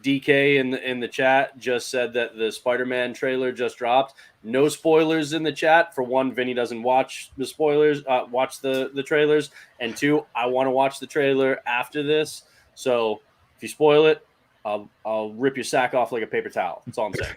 DK in the chat just said that the Spider-Man trailer just dropped. No spoilers in the chat. For one, Vinny doesn't watch the spoilers, watch the trailers, and two, I want to watch the trailer after this. So if you spoil it, I'll rip your sack off like a paper towel. That's all I'm saying.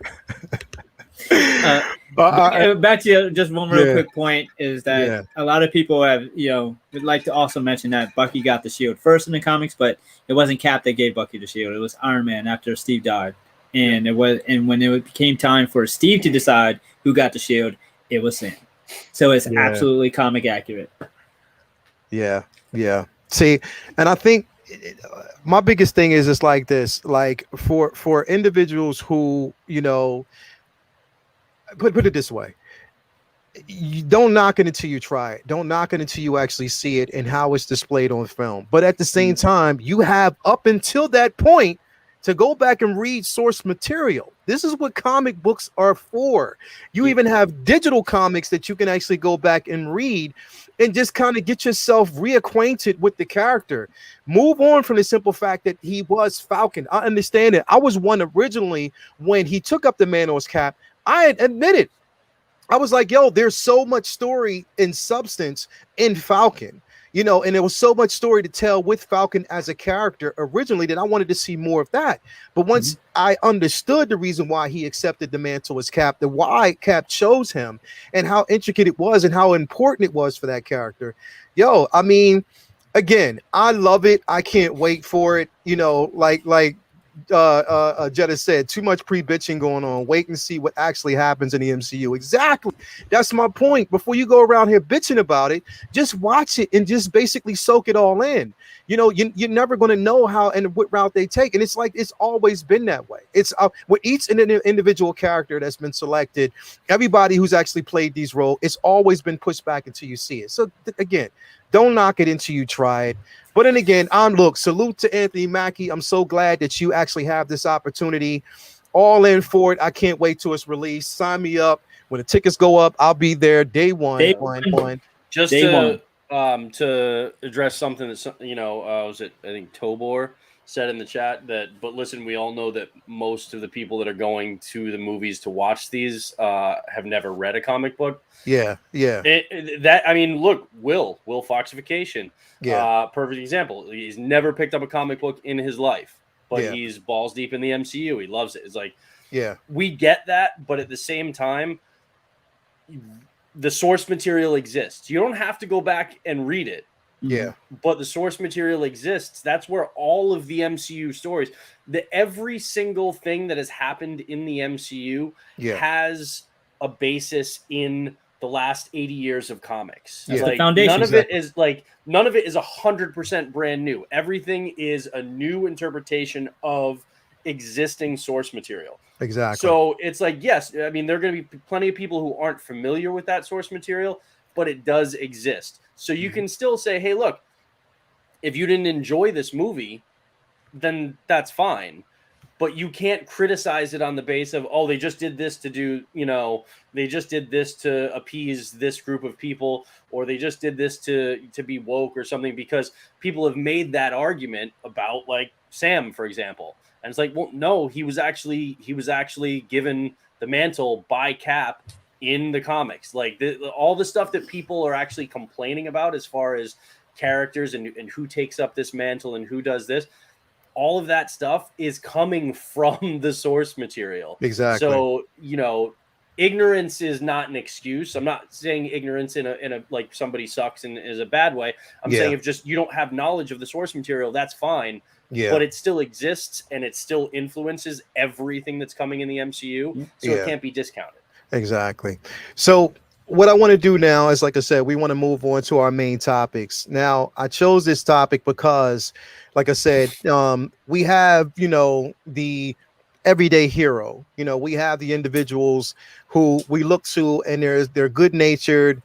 Back to just one real quick point is that a lot of people have, you know, would like to also mention that Bucky got the shield first in the comics, but it wasn't Cap that gave Bucky the shield. It was Iron Man after Steve died. And when it became time for Steve to decide who got the shield, it was Sam. So it's absolutely comic accurate. Yeah. See, and I think my biggest thing is it's like this, like for individuals who, you know, put it this way, you don't knock it until you try it. Don't knock it until you actually see it and how it's displayed on film. But at the same time, you have up until that point to go back and read source material. This is what comic books are for. You even have digital comics that you can actually go back and read and just kind of get yourself reacquainted with the character. Move on from the simple fact that he was Falcon. I understand it. I was one originally when he took up the mantle as Cap. I had admitted, I was like, yo, there's so much story and substance in Falcon, you know, and there was so much story to tell with Falcon as a character originally that I wanted to see more of that. But once I understood the reason why he accepted the mantle as Cap, the why Cap chose him and how intricate it was and how important it was for that character. Yo, I mean, again, I love it. I can't wait for it. You know, like Jetta said, too much pre-bitching going on. Wait and see what actually happens in the MCU. Exactly. That's my point. Before you go around here bitching about it, just watch it and just basically soak it all in. You know, you're never going to know how and what route they take. And it's like, it's always been that way. It's with each individual character that's been selected, everybody who's actually played these roles, it's always been pushed back until you see it. So again, don't knock it until you try it. But then again, look, salute to Anthony Mackie. I'm so glad that you actually have this opportunity. All in for it. I can't wait till it's released. Sign me up. When the tickets go up, I'll be there day one. Just day one. To address something that, you know, was it, I think Tobor said in the chat that, but listen, we all know that most of the people that are going to the movies to watch these have never read a comic book. Yeah. I mean, look, Will Foxification. Yeah. Perfect example. He's never picked up a comic book in his life, but he's balls deep in the MCU. He loves it. It's like, we get that, but at the same time, the source material exists. You don't have to go back and read it. Yeah. But the source material exists. That's where all of the MCU stories, every single thing that has happened in the MCU has a basis in the last 80 years of comics. Yeah. Like, none of it is 100% brand new. Everything is a new interpretation of existing source material. Exactly. So it's like, yes, I mean, there are going to be plenty of people who aren't familiar with that source material, but it does exist. So you can still say, hey, look, if you didn't enjoy this movie, then that's fine. But you can't criticize it on the base of, oh, they just did this to do, you know, they just did this to appease this group of people, or they just did this to be woke or something, because people have made that argument about, like, Sam, for example. And it's like, well, no, he was actually given the mantle by Cap in the comics. Like, all the stuff that people are actually complaining about as far as characters and who takes up this mantle and who does this, all of that stuff is coming from the source material. Exactly. So, you know, ignorance is not an excuse. I'm not saying ignorance in a like somebody sucks and is a bad way. I'm saying if just you don't have knowledge of the source material, that's fine. Yeah. But it still exists and it still influences everything that's coming in the MCU. So it can't be discounted. Exactly. So what I want to do now is, like I said, we want to move on to our main topics. Now, I chose this topic because, like I said, we have, the everyday hero. We have the individuals who we look to, and they're good natured.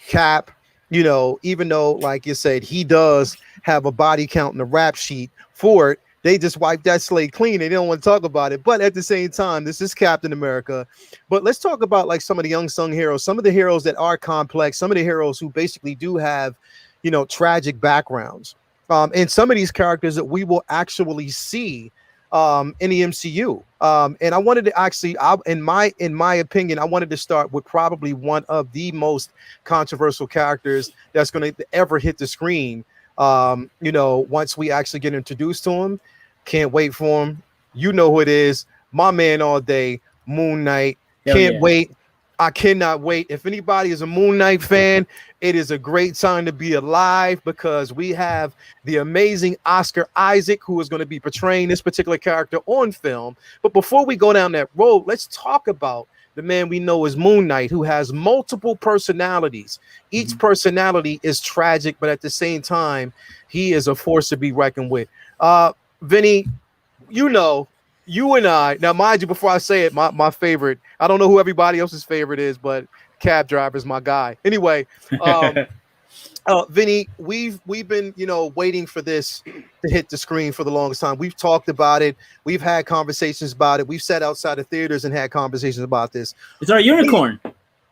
Cap. Even though, like you said, he does have a body count in the rap sheet for it. They just wipe that slate clean. They don't want to talk about it. But at the same time, this is Captain America. But let's talk about like some of the unsung heroes, some of the heroes that are complex, some of the heroes who basically do have, tragic backgrounds. And some of these characters that we will actually see in the MCU. And I wanted to actually, in my opinion, I wanted to start with probably one of the most controversial characters that's going to ever hit the screen. Once we actually get introduced to him, can't wait for him. You know who it is, my man all day, Moon Knight. Can't wait. I cannot wait. If anybody is a Moon Knight fan, it is a great time to be alive because we have the amazing Oscar Isaac, who is going to be portraying this particular character on film. But before we go down that road, let's talk about the man we know as Moon Knight, who has multiple personalities. Each personality is tragic, but at the same time, he is a force to be reckoned with. Vinny, you and I, now mind you, before I say it, my favorite, I don't know who everybody else's favorite is, but Cab Driver is my guy. Anyway, Vinny, we've been, waiting for this to hit the screen for the longest time. We've talked about it. We've had conversations about it. We've sat outside of theaters and had conversations about this. It's our unicorn.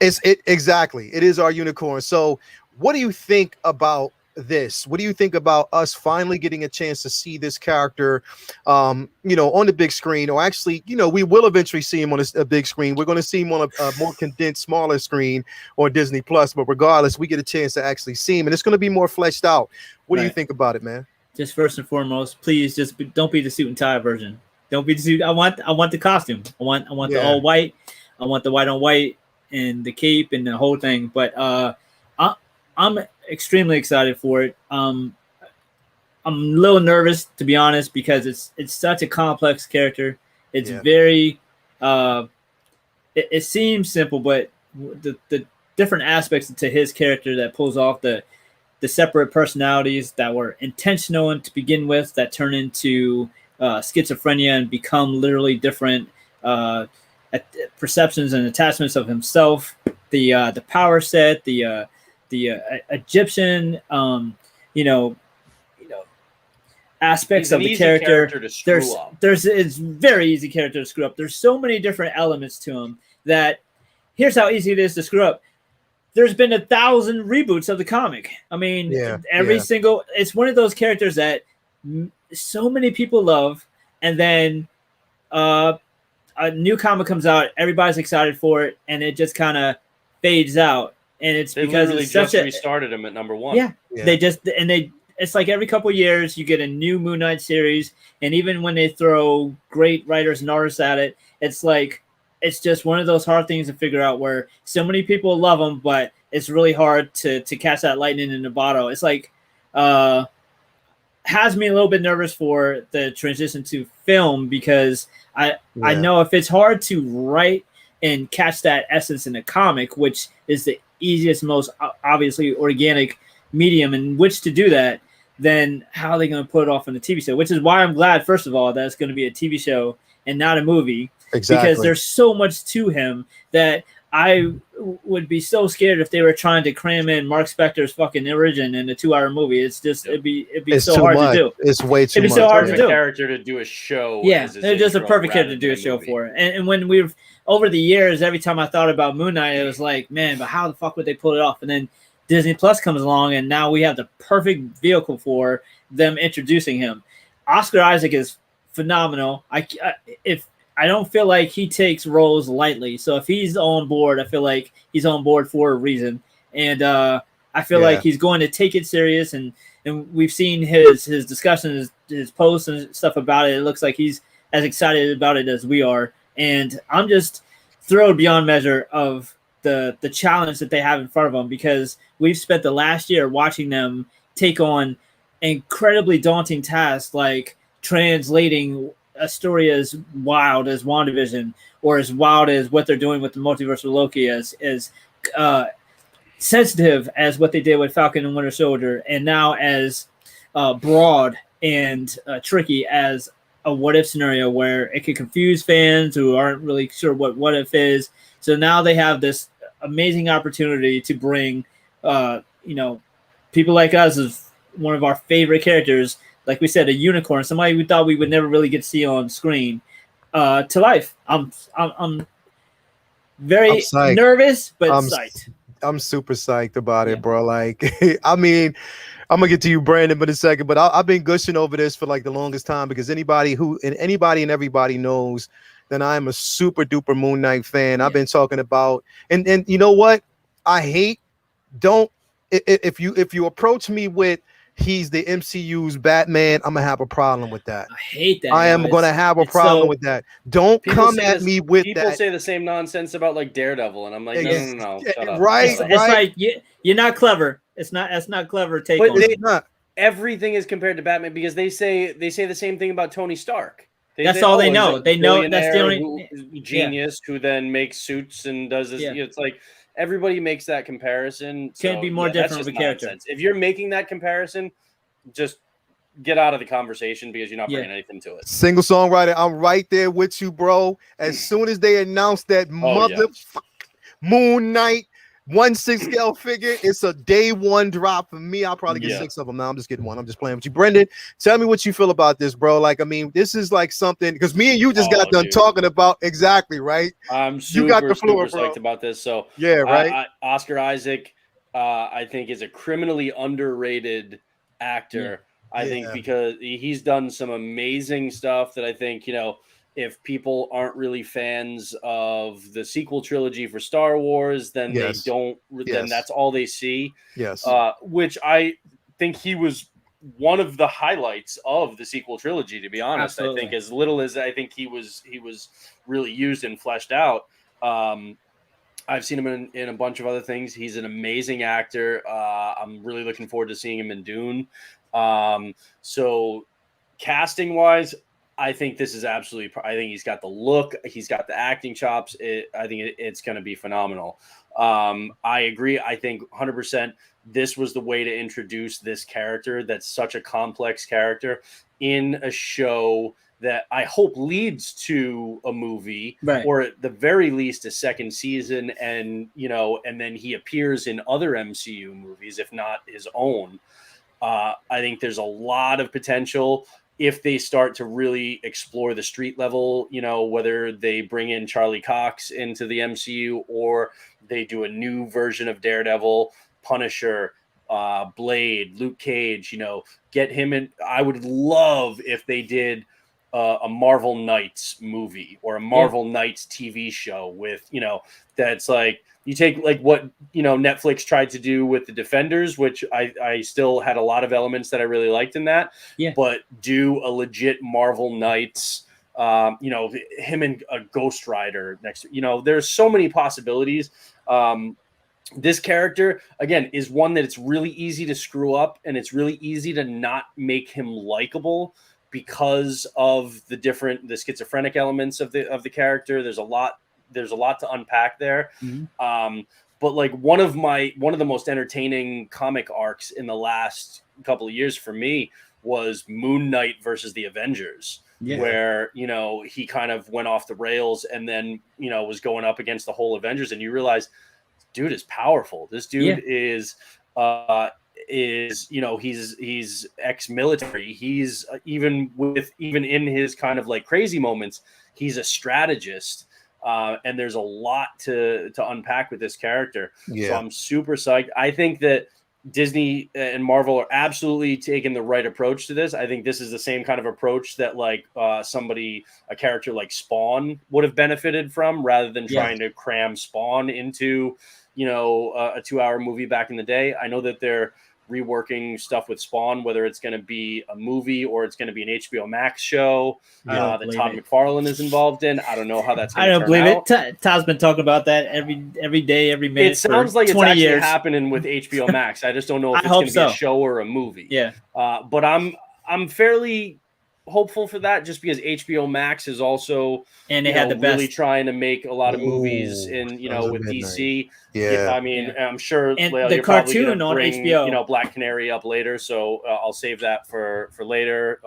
Exactly. It is our unicorn. So what do you think about this? What do you think about us finally getting a chance to see this character, on the big screen? Or actually, we will eventually see him on a big screen. We're going to see him on a more condensed, smaller screen on Disney Plus. But regardless, we get a chance to actually see him, and it's going to be more fleshed out. What do you think about it, man? Just first and foremost, please don't be the suit and tie version. Don't be the suit. I want the costume. I want the all white. I want the white on white and the cape and the whole thing. But I'm extremely excited for it. I'm a little nervous, to be honest, because it's such a complex character. It's very it seems simple, but the different aspects to his character that pulls off the separate personalities that were intentional to begin with, that turn into schizophrenia and become literally different perceptions and attachments of himself. The power set, the Egyptian, aspects of the character. It's very easy character to screw up. There's so many different elements to him that here's how easy it is to screw up. There's been 1,000 reboots of the comic. I mean, every single, it's one of those characters that so many people love, and then a new comic comes out, everybody's excited for it, and it just kind of fades out. And it's because it's such restarted him at number one. Yeah. It's like every couple of years you get a new Moon Knight series, and even when they throw great writers and artists at it, it's like it's just one of those hard things to figure out where so many people love them, but it's really hard to catch that lightning in the bottle. It's like has me a little bit nervous for the transition to film because I know if it's hard to write and catch that essence in a comic, which is the easiest, most obviously organic medium in which to do that, then how are they going to put it off on the TV show? Which is why I'm glad, first of all, that it's going to be a TV show and not a movie. Exactly. Because there's so much to him that I would be so scared if they were trying to cram in Mark Spector's fucking origin in a 2-hour movie. It's just it'd be so hard to do. It's way too much. It'd be so hard to do. Character to do a show. Yeah, it's just a perfect character to do a show for it. And when we've over the years, every time I thought about Moon Knight, it was like, man, but how the fuck would they pull it off? And then Disney Plus comes along, and now we have the perfect vehicle for them introducing him. Oscar Isaac is phenomenal. I don't feel like he takes roles lightly. So if he's on board, I feel like he's on board for a reason. And I feel like he's going to take it serious. And we've seen his discussions, his posts and stuff about it. It looks like he's as excited about it as we are. And I'm just thrilled beyond measure of the challenge that they have in front of them, because we've spent the last year watching them take on incredibly daunting tasks like translating a story as wild as WandaVision, or as wild as what they're doing with the multiverse of Loki, as sensitive as what they did with Falcon and Winter Soldier, and now as broad and tricky as a what if scenario where it could confuse fans who aren't really sure what if is. So now they have this amazing opportunity to bring, people like us as one of our favorite characters, like we said, a unicorn, somebody we thought we would never really get to see on screen, to life. I'm very nervous, but psyched. I'm super psyched about it, bro. Like, I mean, I'm gonna get to you, Brandon, in a second, but I've been gushing over this for like the longest time because anybody and everybody knows that I'm a super duper Moon Knight fan. I've been talking about, and you know what? If you approach me with he's the MCU's Batman, I'm gonna have a problem with that. I hate that. I am gonna have a problem with that. Don't come at me with that. People say the same nonsense about like Daredevil, and I'm like, no. Shut up. Right. It's like you're not clever. That's not clever take on it. Everything is compared to Batman because they say the same thing about Tony Stark. That's all they know. They know that's the only genius who then makes suits and does this. It's like everybody makes that comparison. Can't be more different of a character. Nonsense. If you're making that comparison, just get out of the conversation because you're not bringing anything to it. Single songwriter, I'm right there with you, bro. As soon as they announced that Moon Knight 1/6 scale figure, it's a day one drop for me. I'll probably get 6 of them now. I'm just getting one. I'm just playing with you. Brendan, tell me what you feel about this, bro. Like, I mean, this is like something because me and you just got done talking about exactly, right? I'm super psyched about this. So right. Oscar Isaac, I think is a criminally underrated actor. I think because he's done some amazing stuff that I think, if people aren't really fans of the sequel trilogy for Star Wars, then they don't. Then that's all they see. Yes. Which I think he was one of the highlights of the sequel trilogy. To be honest, I think as little as I think he was really used and fleshed out. I've seen him in a bunch of other things. He's an amazing actor. I'm really looking forward to seeing him in Dune. So casting wise, I think this is absolutely. I think he's got the look. He's got the acting chops. I think it's going to be phenomenal. I agree. I think 100%. This was the way to introduce this character. That's such a complex character in a show that I hope leads to a movie, or at the very least a second season, and then he appears in other MCU movies, if not his own. I think there's a lot of potential. If they start to really explore the street level, whether they bring in Charlie Cox into the MCU or they do a new version of Daredevil, Punisher, Blade, Luke Cage, get him in. I would love if they did a Marvel Knights movie or a Marvel Knights TV show with, that's like, you take like what, Netflix tried to do with the Defenders, which I still had a lot of elements that I really liked in that, but do a legit Marvel Knights, him and a Ghost Rider next to, there's so many possibilities. This character, again, is one that it's really easy to screw up and it's really easy to not make him likable because of the schizophrenic elements of the character. There's a lot to unpack there. Mm-hmm. But like one of the most entertaining comic arcs in the last couple of years for me was Moon Knight versus the Avengers, where, he kind of went off the rails and then, was going up against the whole Avengers. And you realize, dude is powerful. This dude is he's ex-military. He's even in his kind of like crazy moments, he's a strategist. And there's a lot to unpack with this character. So I'm super psyched. I think that Disney and Marvel are absolutely taking the right approach to this. I think this is the same kind of approach that like a character like Spawn would have benefited from, rather than trying to cram Spawn into, a 2-hour movie back in the day. I know that they're reworking stuff with Spawn, whether it's going to be a movie or it's going to be an HBO Max show that Todd McFarlane is involved in. I don't know how that's going to turn out. I don't believe it. Todd's been talking about that every day, every minute. It sounds like it's actually happening with HBO Max. I just don't know if it's going to be a show or a movie. Yeah. But I'm fairly hopeful for that, just because HBO Max is also and they had the really best. trying to make a lot of movies in with DC. Yeah, I mean, I'm sure And Leo, the you're probably cartoon gonna on bring HBO. Black Canary up later, so I'll save that for later.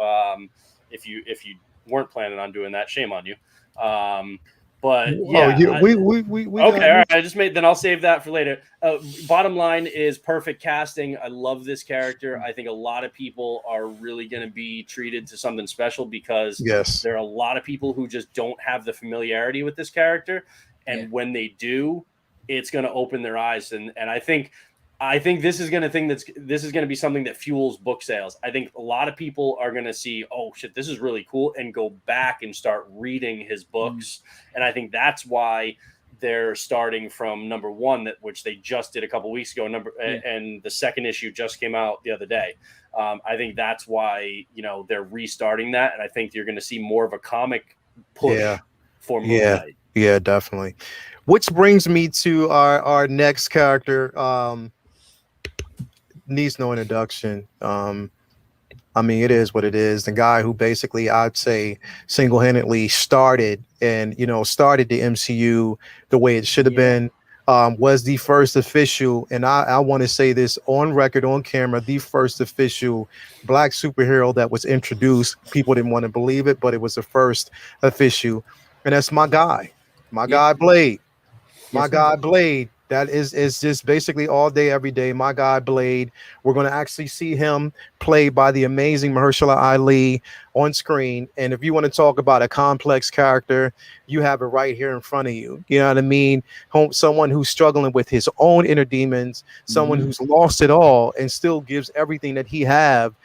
If you weren't planning on doing that, shame on you. But yeah, we okay, all right. Then I'll save that for later. Bottom line is perfect casting. I love this character. I think a lot of people are really going to be treated to something special because there are a lot of people who just don't have the familiarity with this character, and when they do, it's going to open their eyes. And I think this is going to be something that fuels book sales. I think a lot of people are going to see, oh shit, this is really cool, and go back and start reading his books. And I think that's why they're starting from number 1, which they just did a couple weeks ago. And the second issue just came out the other day. I think that's why they're restarting that, and I think you're going to see more of a comic push for MoonKnight. Yeah, definitely. Which brings me to our next character. Needs no introduction. I mean, it is what it is. The guy who basically, I'd say, single-handedly started the MCU the way it should have been. Was the first official, and I want to say this on record, on camera, the first official Black superhero that was introduced. People didn't want to believe it, but it was the first official, and that's my guy, Blade. My guy Blade. That is just basically all day, every day. My guy Blade. We're going to actually see him played by the amazing Mahershala Ali on screen. And if you want to talk about a complex character, you have it right here in front of you. You know what I mean? Someone who's struggling with his own inner demons, someone who's lost it all and still gives everything that he have,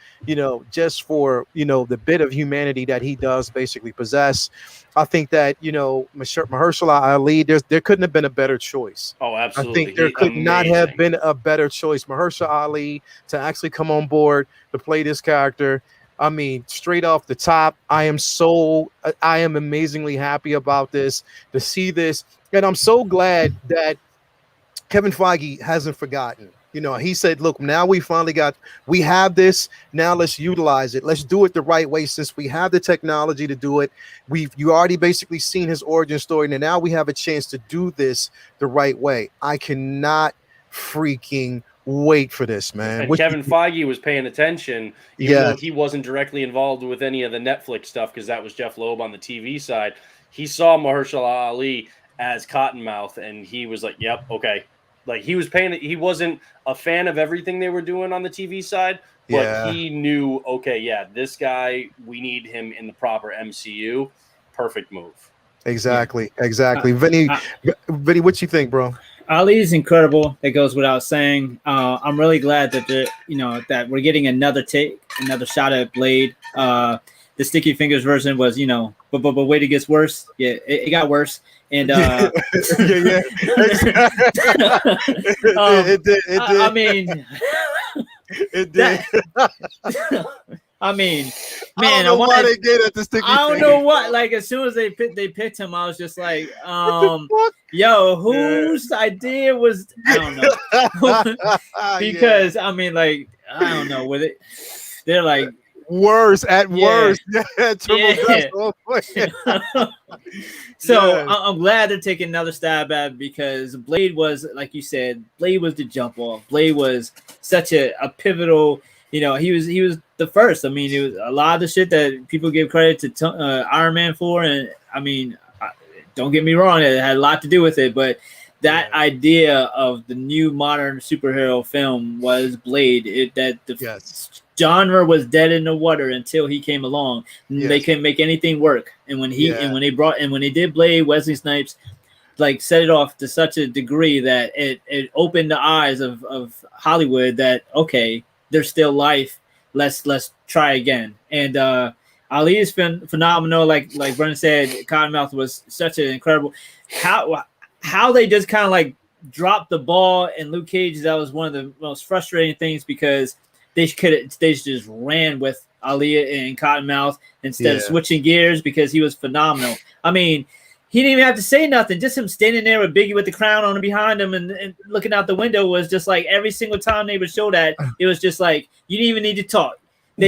just for, the bit of humanity that he does basically possess. I think that, Mahershala Ali, there couldn't have been a better choice. Oh, absolutely. I think there could not have been a better choice. Mahershala Ali to actually come on board to play this character. I mean, straight off the top, I am amazingly happy about this, to see this. And I'm so glad that Kevin Feige hasn't forgotten. He said, look, now we have this. Now let's utilize it. Let's do it the right way. Since we have the technology to do it, you already basically seen his origin story. And now we have a chance to do this the right way. I cannot freaking wait for this, man. And Kevin Feige was paying attention, even though he wasn't directly involved with any of the Netflix stuff, because that was Jeff Loeb on the TV side. He saw Mahershala Ali as Cottonmouth, and he was like, yep, okay. Like, he wasn't a fan of everything they were doing on the TV side, but he knew, okay, this guy, we need him in the proper MCU. Perfect move. Exactly. Vinny, what you think, bro? Ali is incredible. That goes without saying. I'm really glad that that we're getting another shot at Blade. The Sticky Fingers version was, but wait, it gets worse. Yeah, it got worse. And it did. I mean, it did. I mean, man, I don't know why they get at the Sticky Fingers. I don't know what. Like, as soon as they picked him, I was just like, yo, whose idea was? I don't know. Because I mean, like, I don't know. With it, they're like. Worse. So I'm glad they're taking another stab at it, because Blade was, like you said, Blade was the jump off. Blade was such a pivotal. He was the first. I mean, it was a lot of the shit that people give credit to Iron Man for, and I mean, don't get me wrong, it had a lot to do with it, but that idea of the new modern superhero film was Blade. Genre was dead in the water until he came along. They couldn't make anything work. And when they did Blade, Wesley Snipes set it off to such a degree that it opened the eyes of Hollywood that, okay, there's still life. Let's try again. And Ali has been phenomenal. Like Brennan said, Cottonmouth was such an incredible. How they just kind of dropped the ball in Luke Cage. That was one of the most frustrating things, because they just ran with Ali and Cottonmouth instead of switching gears, because he was phenomenal. I mean, he didn't even have to say nothing. Just him standing there with Biggie with the crown on behind him and looking out the window was just like, every single time they would show that, it was just like, you didn't even need to talk.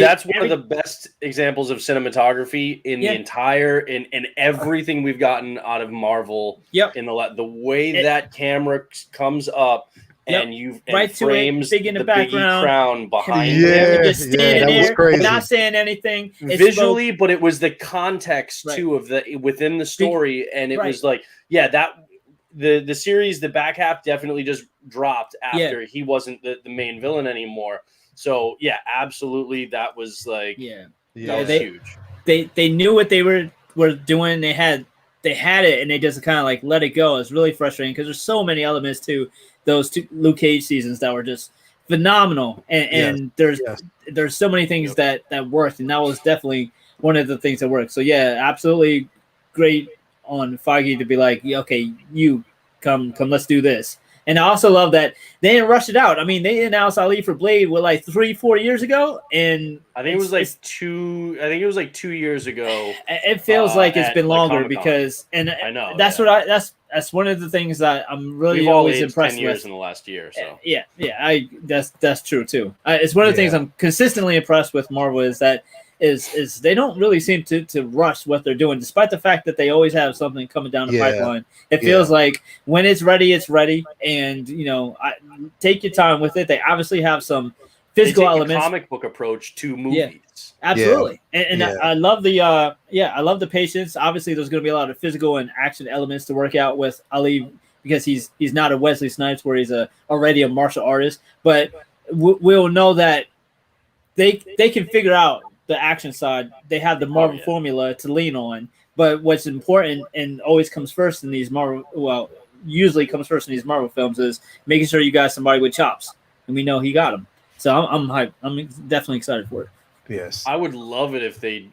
That's one of the best examples of cinematography in the entire in everything we've gotten out of Marvel. Yep. In the way that camera comes up and frames big in the Biggie background, crown behind him. just standing that was there, crazy. not saying anything visually, but it was the context too of the within the story, and it was like that. The series, the back half definitely just dropped after he wasn't the main villain anymore. So absolutely, that was like that was huge. They knew what they were doing. They had it, and they just kind of like let it go. It's really frustrating because there's so many elements to those two Luke Cage seasons that were just phenomenal, and there's so many things that worked, and that was definitely one of the things that worked. So absolutely great on Feige to be like, okay, you come, let's do this. And I also love that they didn't rush it out. I mean, they announced Ali for Blade like 3-4 years ago, and I think it was like 2. I think it was like 2 years ago. It feels like it's been longer Comic-Con. because, and I know that's that's one of the things that I'm really We've all always aged impressed 10 years with. in the last year, so that's true too. It's one of the things I'm consistently impressed with Marvel is that is they don't really seem to rush what they're doing, despite the fact that they always have something coming down the pipeline. It feels like when it's ready, and take your time with it. They obviously have some physical elements, comic book approach to movies. Absolutely, and I love the I love the patience. Obviously, there's going to be a lot of physical and action elements to work out with Ali because he's not a Wesley Snipes where he's already a martial artist, but we'll know that they can figure out the action side. They have the Marvel formula to lean on, but what's important and always comes first in these usually comes first in these Marvel films is making sure you got somebody with chops, and we know he got them. So I'm hyped. I'm definitely excited for it. Yes, I would love it if they,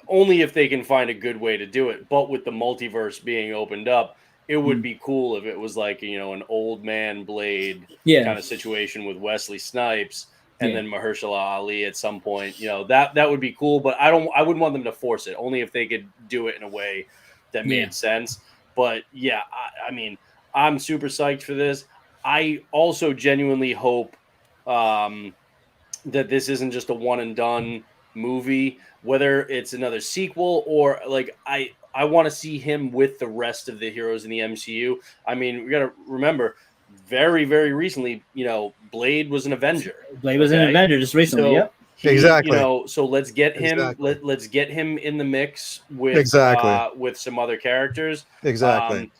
only if they can find a good way to do it. But with the multiverse being opened up, it would be cool if it was like an old man Blade kind of situation with Wesley Snipes. And then Mahershala Ali at some point, that would be cool. But I wouldn't want them to force it. Only if they could do it in a way that made sense. But I mean, I'm super psyched for this. I also genuinely hope that this isn't just a one and done movie. Whether it's another sequel or like I want to see him with the rest of the heroes in the MCU. I mean, we got to remember. Very, very recently, Blade was an Avenger. Blade was an Avenger just recently. So exactly. So let's get him. Let's get him in the mix with with some other characters. Exactly.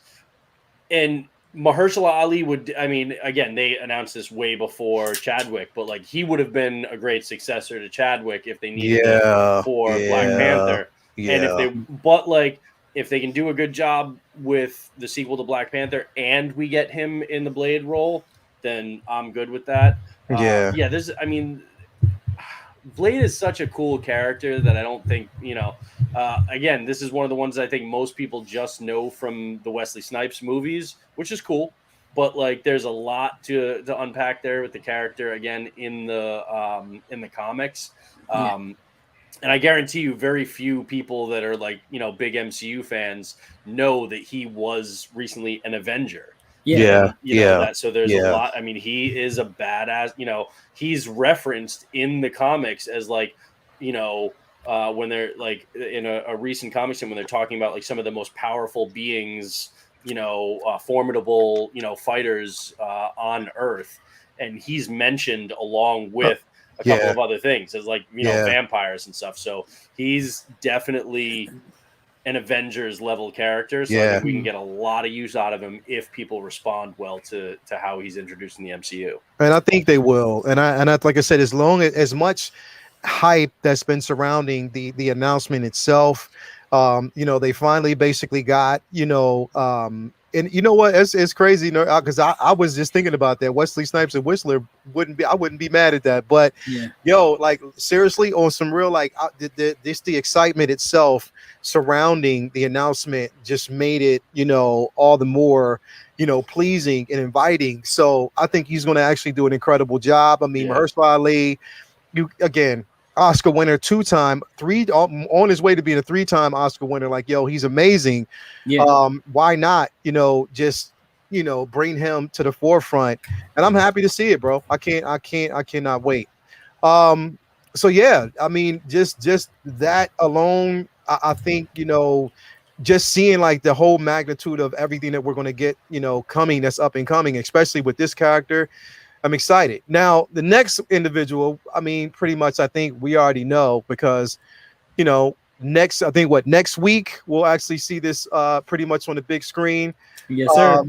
And Mahershala Ali would. I mean, again, they announced this way before Chadwick, but like he would have been a great successor to Chadwick if they needed it for Black Panther. And if they can do a good job with the sequel to Black Panther and we get him in the Blade role, then I'm good with that. Blade is such a cool character that I don't think, again, this is one of the ones I think most people just know from the Wesley Snipes movies, which is cool. But like, there's a lot to unpack there with the character again in the comics. And I guarantee you very few people that are like, big MCU fans know that he was recently an Avenger. So there's a lot. I mean, he is a badass, he's referenced in the comics as like, when they're like in a recent comics and when they're talking about like some of the most powerful beings, formidable, fighters on Earth. And he's mentioned along with a couple of other things as like, vampires and stuff. So he's definitely an Avengers level character. So I think we can get a lot of use out of him if people respond well to how he's introduced in the MCU. And I think they will. And I like I said, as much hype that's been surrounding the announcement itself, they finally basically got, and you know what? It's crazy, because I was just thinking about that. Wesley Snipes and Whistler I wouldn't be mad at that. But like seriously, on some real the excitement itself surrounding the announcement just made it, all the more, pleasing and inviting. So I think he's going to actually do an incredible job. I mean, Mahershala Ali, Oscar winner, 2-time, on his way to being a 3-time Oscar winner. Like, he's amazing. Why not, just, bring him to the forefront? And I'm happy to see it, bro. I cannot wait. so yeah, I mean, just that alone, I think, just seeing like the whole magnitude of everything that we're going to get, coming, that's up and coming, especially with this character, I'm excited. Now, the next individual, I mean, pretty much, I think we already know because, next week we'll actually see this pretty much on the big screen. Yes, sir.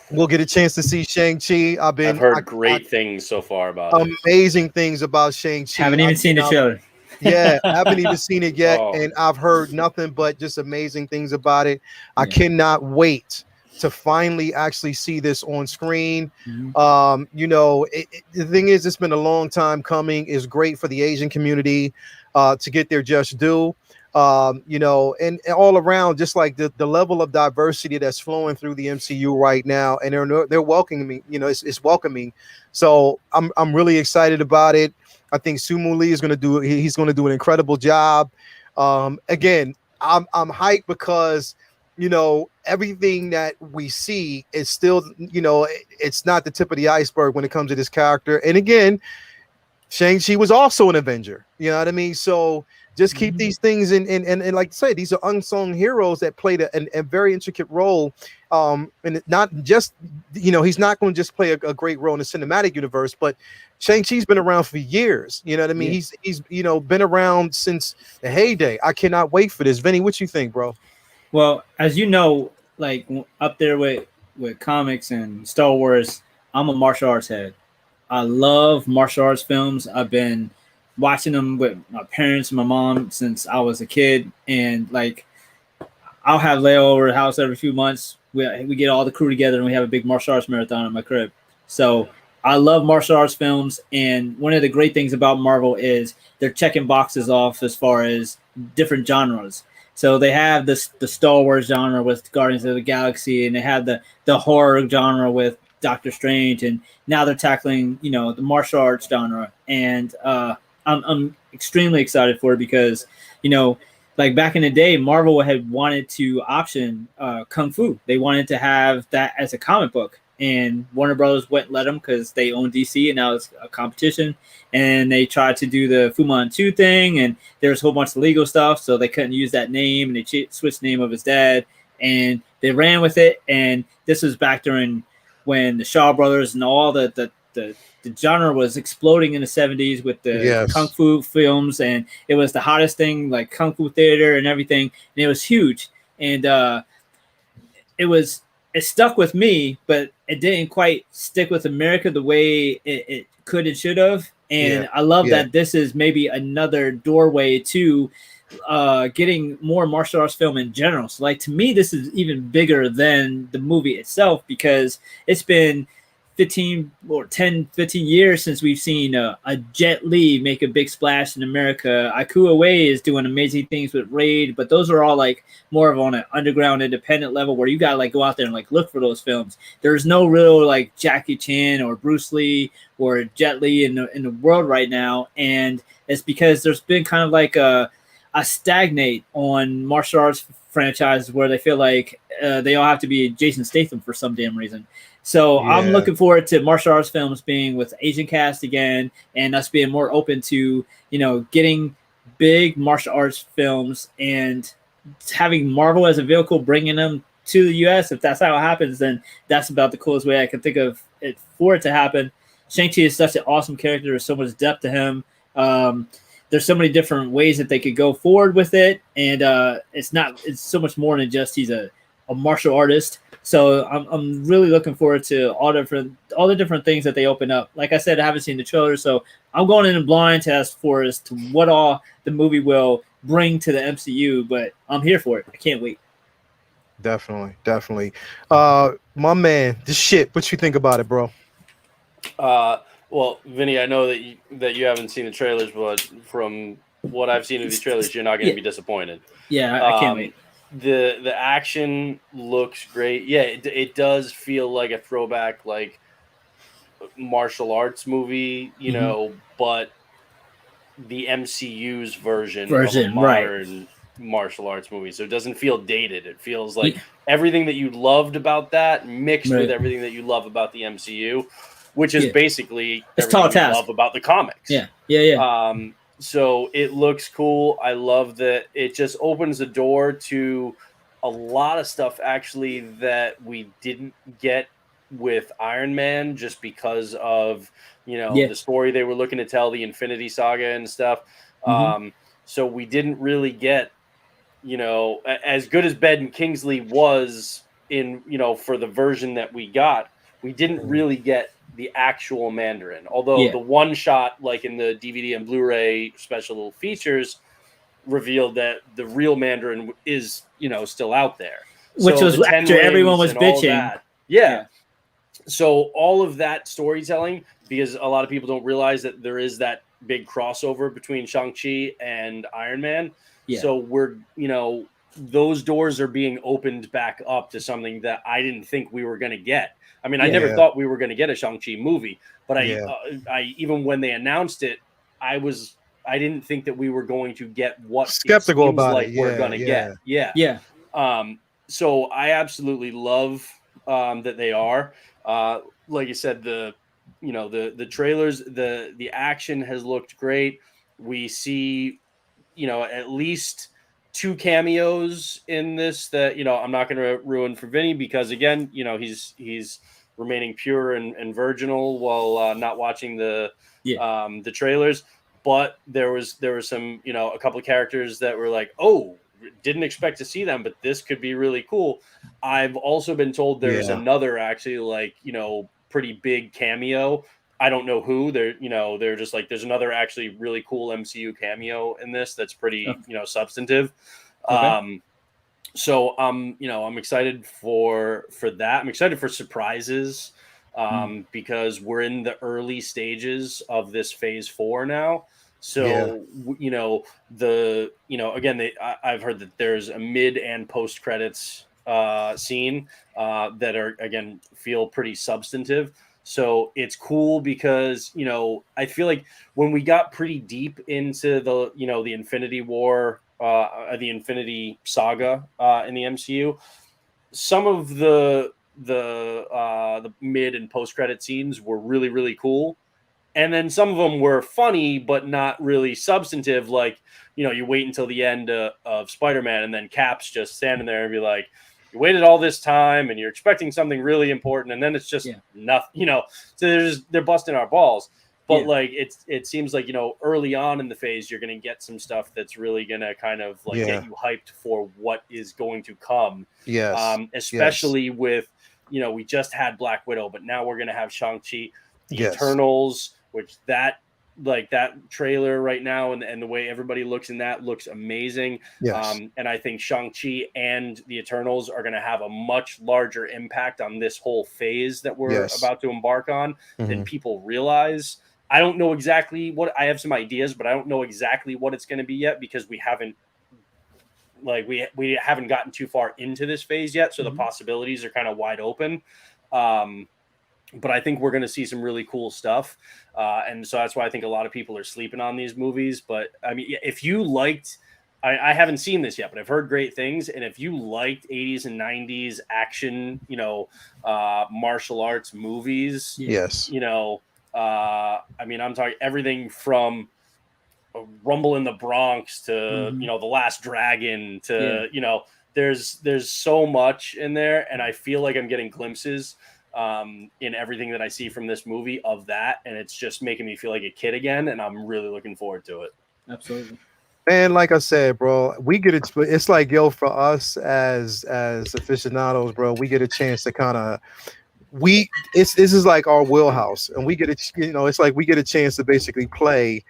We'll get a chance to see Shang-Chi. I've heard great things so far about it. Amazing things about Shang-Chi. Haven't even seen the trailer. Yeah, I haven't even seen it yet, Oh. and I've heard nothing but just amazing things about it. I cannot wait to finally actually see this on screen. The thing is, it's been a long time coming. It's great for the Asian community to get their just due. And all around, just like the level of diversity that's flowing through the MCU right now, and they're welcoming me. It's welcoming. So I'm really excited about it. I think Sumu Lee is going to do. He's going to do an incredible job. Again, I'm hyped because everything that we see is still it's not the tip of the iceberg when it comes to this character. And again, Shang-Chi was also an Avenger. You know what I mean? So just keep these things in, and like I say, these are unsung heroes that played a very intricate role. And not just, he's not going to just play a great role in the cinematic universe, but Shang-Chi's been around for years. You know what I mean? Yeah. He's been around since the heyday. I cannot wait for this. Vinny, what you think, bro? Well, as you know, like up there with comics and Star Wars, I'm a martial arts head. I love martial arts films. I've been watching them with my parents and my mom since I was a kid, and like I'll have layover at the house every few months. We get all the crew together and we have a big martial arts marathon at my crib. So I love martial arts films, and one of the great things about Marvel is they're checking boxes off as far as different genres. So they have the Star Wars genre with Guardians of the Galaxy, and they have the horror genre with Doctor Strange, and now they're tackling the martial arts genre, and I'm extremely excited for it because like back in the day, Marvel had wanted to option Kung Fu. They wanted to have that as a comic book, and Warner Brothers wouldn't let them because they own DC, and now it's a competition. And they tried to do the Fu Manchu thing, and there's a whole bunch of legal stuff, so they couldn't use that name, and they switched the name of his dad, and they ran with it. And this was back during when the Shaw Brothers and all the genre was exploding in the 70s with the Kung Fu films, and it was the hottest thing, like Kung Fu theater and everything, and it was huge. And it stuck with me, but it didn't quite stick with America the way it could and should have. And I love that this is maybe another doorway to getting more martial arts film in general. So like to me, this is even bigger than the movie itself, because it's been 15 years since we've seen a Jet Li make a big splash in America. Akua Wei is doing amazing things with Raid, but those are all like more of on an underground independent level where you gotta like go out there and like look for those films. There's no real like Jackie Chan or Bruce Lee or Jet Li in the world right now, and it's because there's been kind of like a stagnate on martial arts franchises where they feel like they all have to be Jason Statham for some damn reason. So I'm looking forward to martial arts films being with Asian cast again, and us being more open to, getting big martial arts films and having Marvel as a vehicle, bringing them to the U.S. If that's how it happens, then that's about the coolest way I can think of it for it to happen. Shang-Chi is such an awesome character. There's so much depth to him. There's so many different ways that they could go forward with it. And it's so much more than just he's a martial artist. So I'm really looking forward to all the different things that they open up. Like I said, I haven't seen the trailer, so I'm going in blind as to what all the movie will bring to the MCU, but I'm here for it. I can't wait. Definitely. My man, this shit, what you think about it, bro? Well, Vinny, I know that you haven't seen the trailers, but from what I've seen of these trailers, you're not going to be disappointed. Yeah, I can't wait. The action looks great. Yeah, it does feel like a throwback, like martial arts movie, but the MCU's version of a modern martial arts movie. So it doesn't feel dated. It feels like everything that you loved about that mixed with everything that you love about the MCU, which is basically everything you love about the comics. Yeah. So it looks cool. I love that it just opens the door to a lot of stuff actually that we didn't get with Iron Man just because of, Yeah. the story they were looking to tell, the Infinity Saga and stuff. Mhm. So we didn't really get, as good as Ben Kingsley was in, for the version that we got, we didn't really get the actual Mandarin. Although Yeah. the one shot, like in the DVD and Blu-ray special features, revealed that the real Mandarin is, still out there. Which So was the 10 after everyone rings was and all bitching. that. Yeah. Yeah. So all of that storytelling, because a lot of people don't realize that there is that big crossover between Shang-Chi and Iron Man. Yeah. So we're, those doors are being opened back up to something that I didn't think we were going to get. I mean, I never thought we were going to get a Shang-Chi movie, but I even when they announced it, I didn't think that we were going to get what skeptical it seems about like it. we're going to get. Yeah. Yeah. So I absolutely love that they are. Like you said, the trailers, the action has looked great. We see, at least 2 cameos in this that, I'm not going to ruin for Vinny because again, he's remaining pure and virginal while not watching the trailers. But there was some, a couple of characters that were like, oh, didn't expect to see them, but this could be really cool. I've also been told there's another actually like, pretty big cameo. I don't know who they're just like, there's another actually really cool MCU cameo in this. That's pretty, substantive. Okay. So I'm excited for that. I'm excited for surprises because we're in the early stages of this phase 4 now. So, again, I've heard that there's a mid and post credits scene that are, again, feel pretty substantive. So it's cool because, I feel like when we got pretty deep into the, the Infinity War, the Infinity Saga in the MCU, some of the mid and post credit scenes were really, really cool. And then some of them were funny, but not really substantive. Like, you wait until the end of Spider-Man and then Cap's just standing there and be like, you waited all this time and you're expecting something really important. And then it's just nothing, so they're busting our balls. But like, it seems like, early on in the phase, you're going to get some stuff that's really going to kind of like get you hyped for what is going to come. Yes. Especially with, we just had Black Widow, but now we're going to have Shang-Chi, the Eternals, which that trailer right now and the way everybody looks in that looks amazing. And I think Shang-Chi and the Eternals are going to have a much larger impact on this whole phase that we're about to embark on than people realize. I don't know exactly I have some ideas, but I don't know exactly what it's going to be yet because we haven't we haven't gotten too far into this phase yet. So the possibilities are kind of wide open. But I think we're going to see some really cool stuff. And so that's why I think a lot of people are sleeping on these movies. But I mean, if you liked, I haven't seen this yet, but I've heard great things. And if you liked 80s and 90s action, martial arts movies, I mean, I'm talking everything from Rumble in the Bronx to, The Last Dragon to, there's so much in there. And I feel like I'm getting glimpses in everything that I see from this movie of that. And it's just making me feel like a kid again. And I'm really looking forward to it. Absolutely. And like I said, bro, we get it. It's like, for us as aficionados, bro, we get a chance to kind of, this is like our wheelhouse, and we get it. It's like we get a chance to basically play,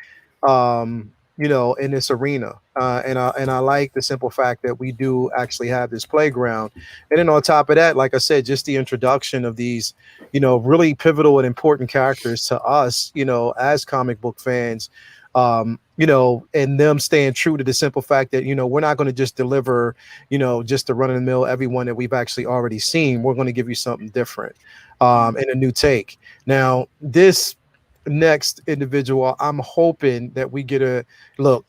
in this arena. And I like the simple fact that we do actually have this playground. And then on top of that, like I said, just the introduction of these, really pivotal and important characters to us, as comic book fans. And them staying true to the simple fact that, we're not going to just deliver, just the run of the mill, everyone that we've actually already seen. We're going to give you something different and a new take. Now, this next individual, I'm hoping that we get a look.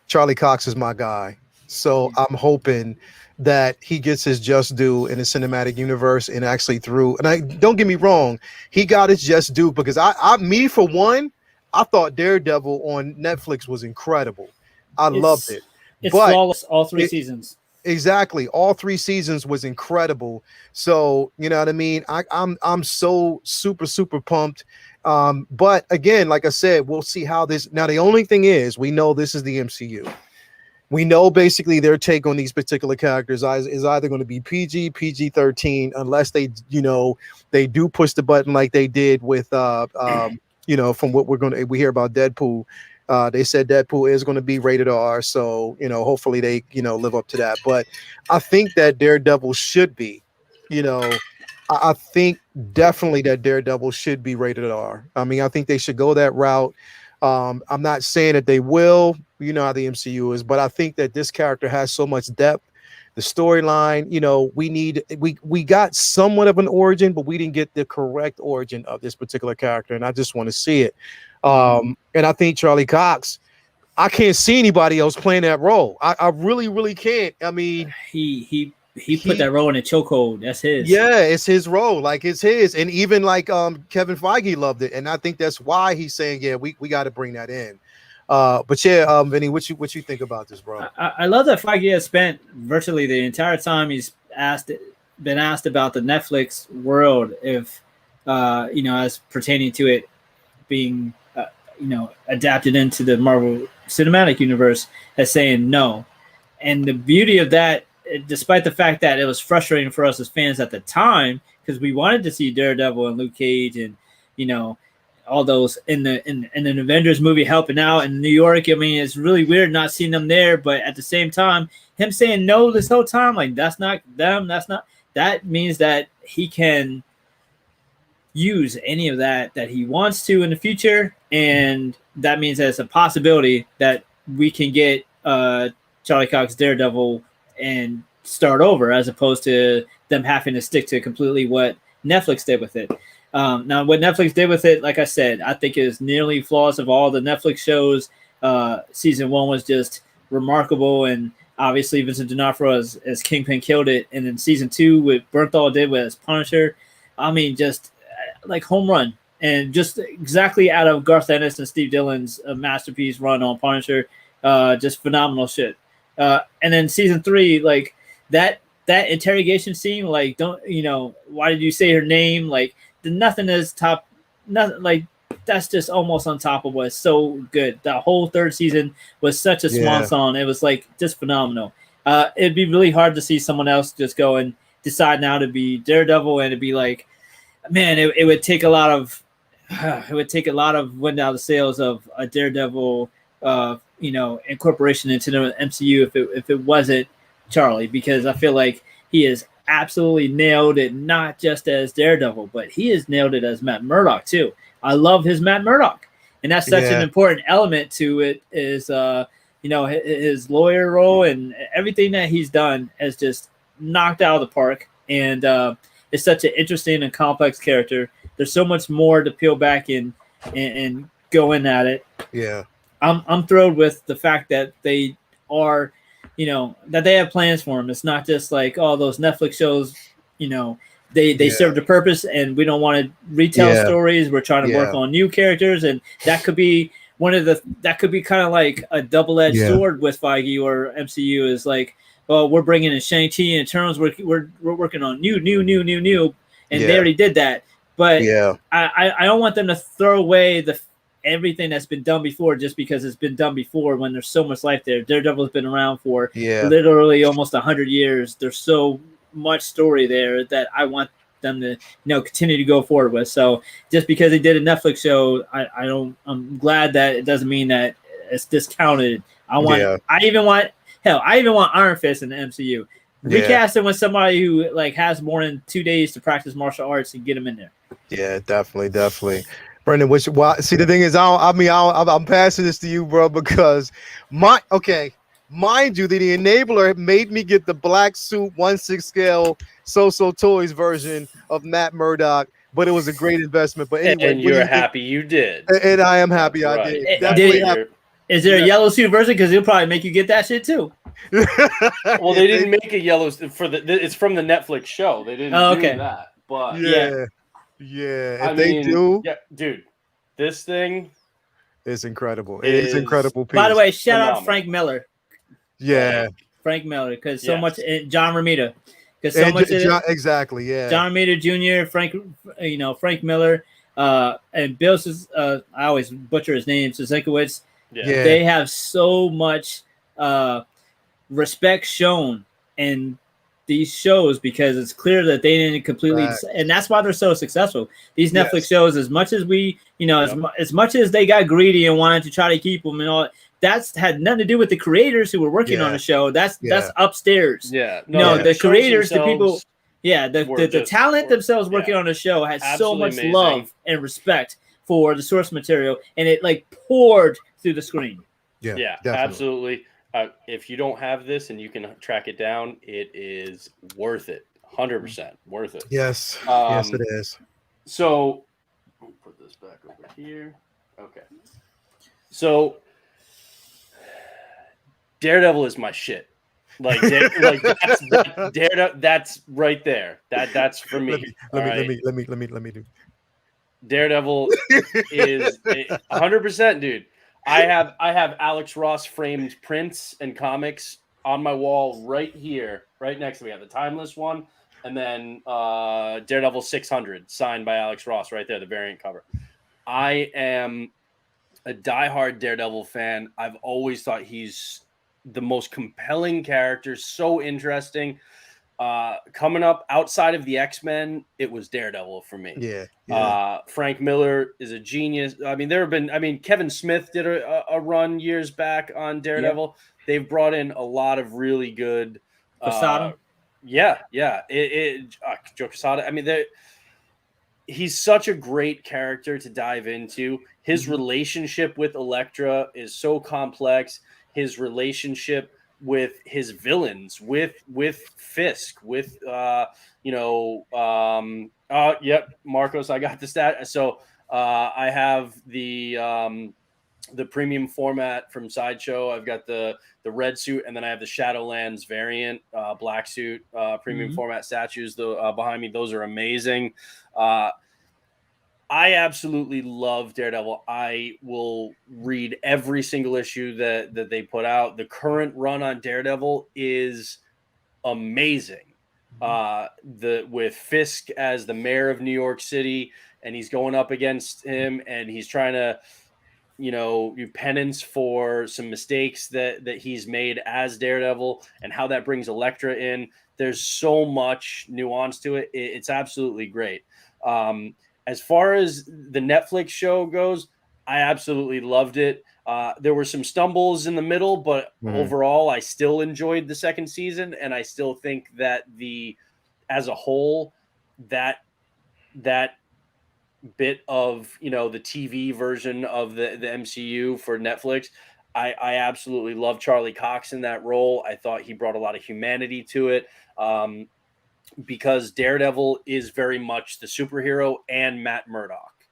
Charlie Cox is my guy. So I'm hoping that he gets his just due in the cinematic universe and actually through. And don't get me wrong, he got his just due because me for one, I thought Daredevil on Netflix was incredible. I loved it. It's But flawless all three seasons. exactly, all 3 seasons was incredible. So you know what I mean. I'm so super pumped. But again, like I said, we'll see how this. Now the only thing is, we know this is the MCU. We know basically their take on these particular characters is either going to be PG, PG-13, unless they, you know, they do push the button like they did with, you know, from what we hear about Deadpool. They said Deadpool is going to be rated R, so you know, hopefully they, you know, live up to that. But I think that Daredevil should be, you know, I think definitely that Daredevil should be rated R. I mean, I think they should go that route. I'm not saying that they will, you know how the MCU is, but I think that this character has so much depth. The storyline, you know, we got somewhat of an origin, but we didn't get the correct origin of this particular character, and I just want to see it. And I think Charlie Cox, I can't see anybody else playing that role. I really can't. I mean, he put that role in a chokehold. That's his. Yeah, it's his role. Like it's his. And even like Kevin Feige loved it. And I think that's why he's saying, yeah, we got to bring that in. But yeah, Vinny, what you think about this, bro? I love that Feige has spent virtually the entire time he's been asked about the Netflix world, if you know, as pertaining to it being you know, adapted into the Marvel Cinematic Universe, as saying no. And the beauty of that, despite the fact that it was frustrating for us as fans at the time, because we wanted to see Daredevil and Luke Cage and, you know, all those in an Avengers movie helping out in New York. I mean, it's really weird not seeing them there, but at the same time, him saying no this whole time, like that's not them, that means that he can use any of that he wants to in the future, and that means there's a possibility that we can get Charlie Cox Daredevil and start over, as opposed to them having to stick to completely what Netflix did with it. Now, what Netflix did with it, like I said, I think is nearly flawless of all the Netflix shows. Season 1 was just remarkable, and obviously Vincent D'Onofrio as Kingpin killed it. And then season 2, what Bernthal did with as Punisher, I mean, just like home run, and just exactly out of Garth Ennis and Steve Dillon's masterpiece run on Punisher. Just phenomenal shit. And then season 3, like that interrogation scene, like, don't, you know, why did you say her name? Like, nothing like that's just almost on top of what's so good. The whole 3rd season was such a swan song. It was like just phenomenal. It'd be really hard to see someone else just go and decide now to be Daredevil, and it'd be like, man, it would take a lot of wind out of the sails of a Daredevil, you know, incorporation into the MCU if it wasn't Charlie, because I feel like he has absolutely nailed it, not just as Daredevil, but he has nailed it as Matt Murdock too. I love his Matt Murdock, and that's such an important element to it, is you know, his lawyer role and everything that he's done has just knocked out of the park. And it's such an interesting and complex character. There's so much more to peel back and go in at it. Yeah. I'm thrilled with the fact that they are, you know, that they have plans for him. It's not just like, oh, those Netflix shows, you know, they serve the purpose, and we don't want to retell stories. We're trying to work on new characters, and that could be that could be kind of like a double-edged sword with Feige or MCU, is like, well, we're bringing in Shang-Chi and Eternals. We're working on new, and they already did that. But I don't want them to throw away everything that's been done before just because it's been done before, when there's so much life there. Daredevil's been around for literally almost 100 years. There's so much story there that I want them to, you know, continue to go forward with. So just because they did a Netflix show, I'm glad that it doesn't mean that it's discounted. I even want Iron Fist in the MCU. Recast him with somebody who like has more than 2 days to practice martial arts and get him in there. Yeah, definitely. Brendan, see, the thing is, I'm passing this to you, bro, because mind you, the Enabler made me get the black suit 1/6 scale So Toys version of Matt Murdock, but it was a great investment. But anyway, and you're happy you did, and I am happy I did. Definitely happy. Is there a yellow suit version? Because he'll probably make you get that shit too. Well, they didn't make a yellow for it's from the Netflix show. They didn't do that, but yeah. If they do, dude, this thing, It's incredible. It is incredible piece. By the way, shout out Phenomenal. Frank Miller. Yeah. Frank Miller, because so Yes. much John Romita, because so And much exactly, yeah. John Romita Jr., Frank Miller, and Bill. I always butcher his name, Szynkowicz. Yeah. They have so much respect shown in these shows because it's clear that they didn't completely, and that's why they're so successful. These Netflix shows, as much as we, as much as they got greedy and wanted to try to keep them and all, that's had nothing to do with the creators who were working on the show. That's upstairs. Yeah. The creators, the people, the talent themselves working on the show had so much amazing. love and respect for the source material, and it like poured through the screen. Yeah, definitely. Absolutely. If you don't have this and you can track it down, it is worth it. 100% worth it. Yes. Yes, it is. So, I'll put this back over here. Okay. So, DareDevil is my shit. Like that's Daredevil. That's right there. That's for me. Let me do. Daredevil is 100%, dude. I have Alex Ross framed prints and comics on my wall right here, right next to me. I have the Timeless one, and then Daredevil 600 signed by Alex Ross right there, the variant cover. I am a diehard Daredevil fan. I've always thought he's the most compelling character, so interesting. Coming up outside of the X-Men, it was Daredevil for me. Yeah. Frank Miller is a genius. I mean, Kevin Smith did a run years back on Daredevil. Yeah. They've brought in a lot of really good. Quesada. Yeah. Joe Quesada. I mean, he's such a great character to dive into. His relationship with Elektra is so complex. His relationship with his villains, with Fisk, with Marcos, I got the stat. So I have the premium format from Sideshow. I've got the red suit, and then I have the Shadowlands variant black suit premium format statues behind me. Those are amazing. I absolutely love Daredevil. I will read every single issue that they put out. The current run on Daredevil is amazing. With Fisk as the mayor of New York City, and he's going up against him, and he's trying to, do penance for some mistakes that he's made as Daredevil, and how that brings Elektra in. There's so much nuance to it. It's absolutely great. As far as the Netflix show goes, I absolutely loved it. There were some stumbles in the middle, but overall, I still enjoyed the second season, and I still think that as a whole, that bit of the TV version of the MCU for Netflix, I absolutely love Charlie Cox in that role. I thought he brought a lot of humanity to it. Because Daredevil is very much the superhero and Matt Murdock,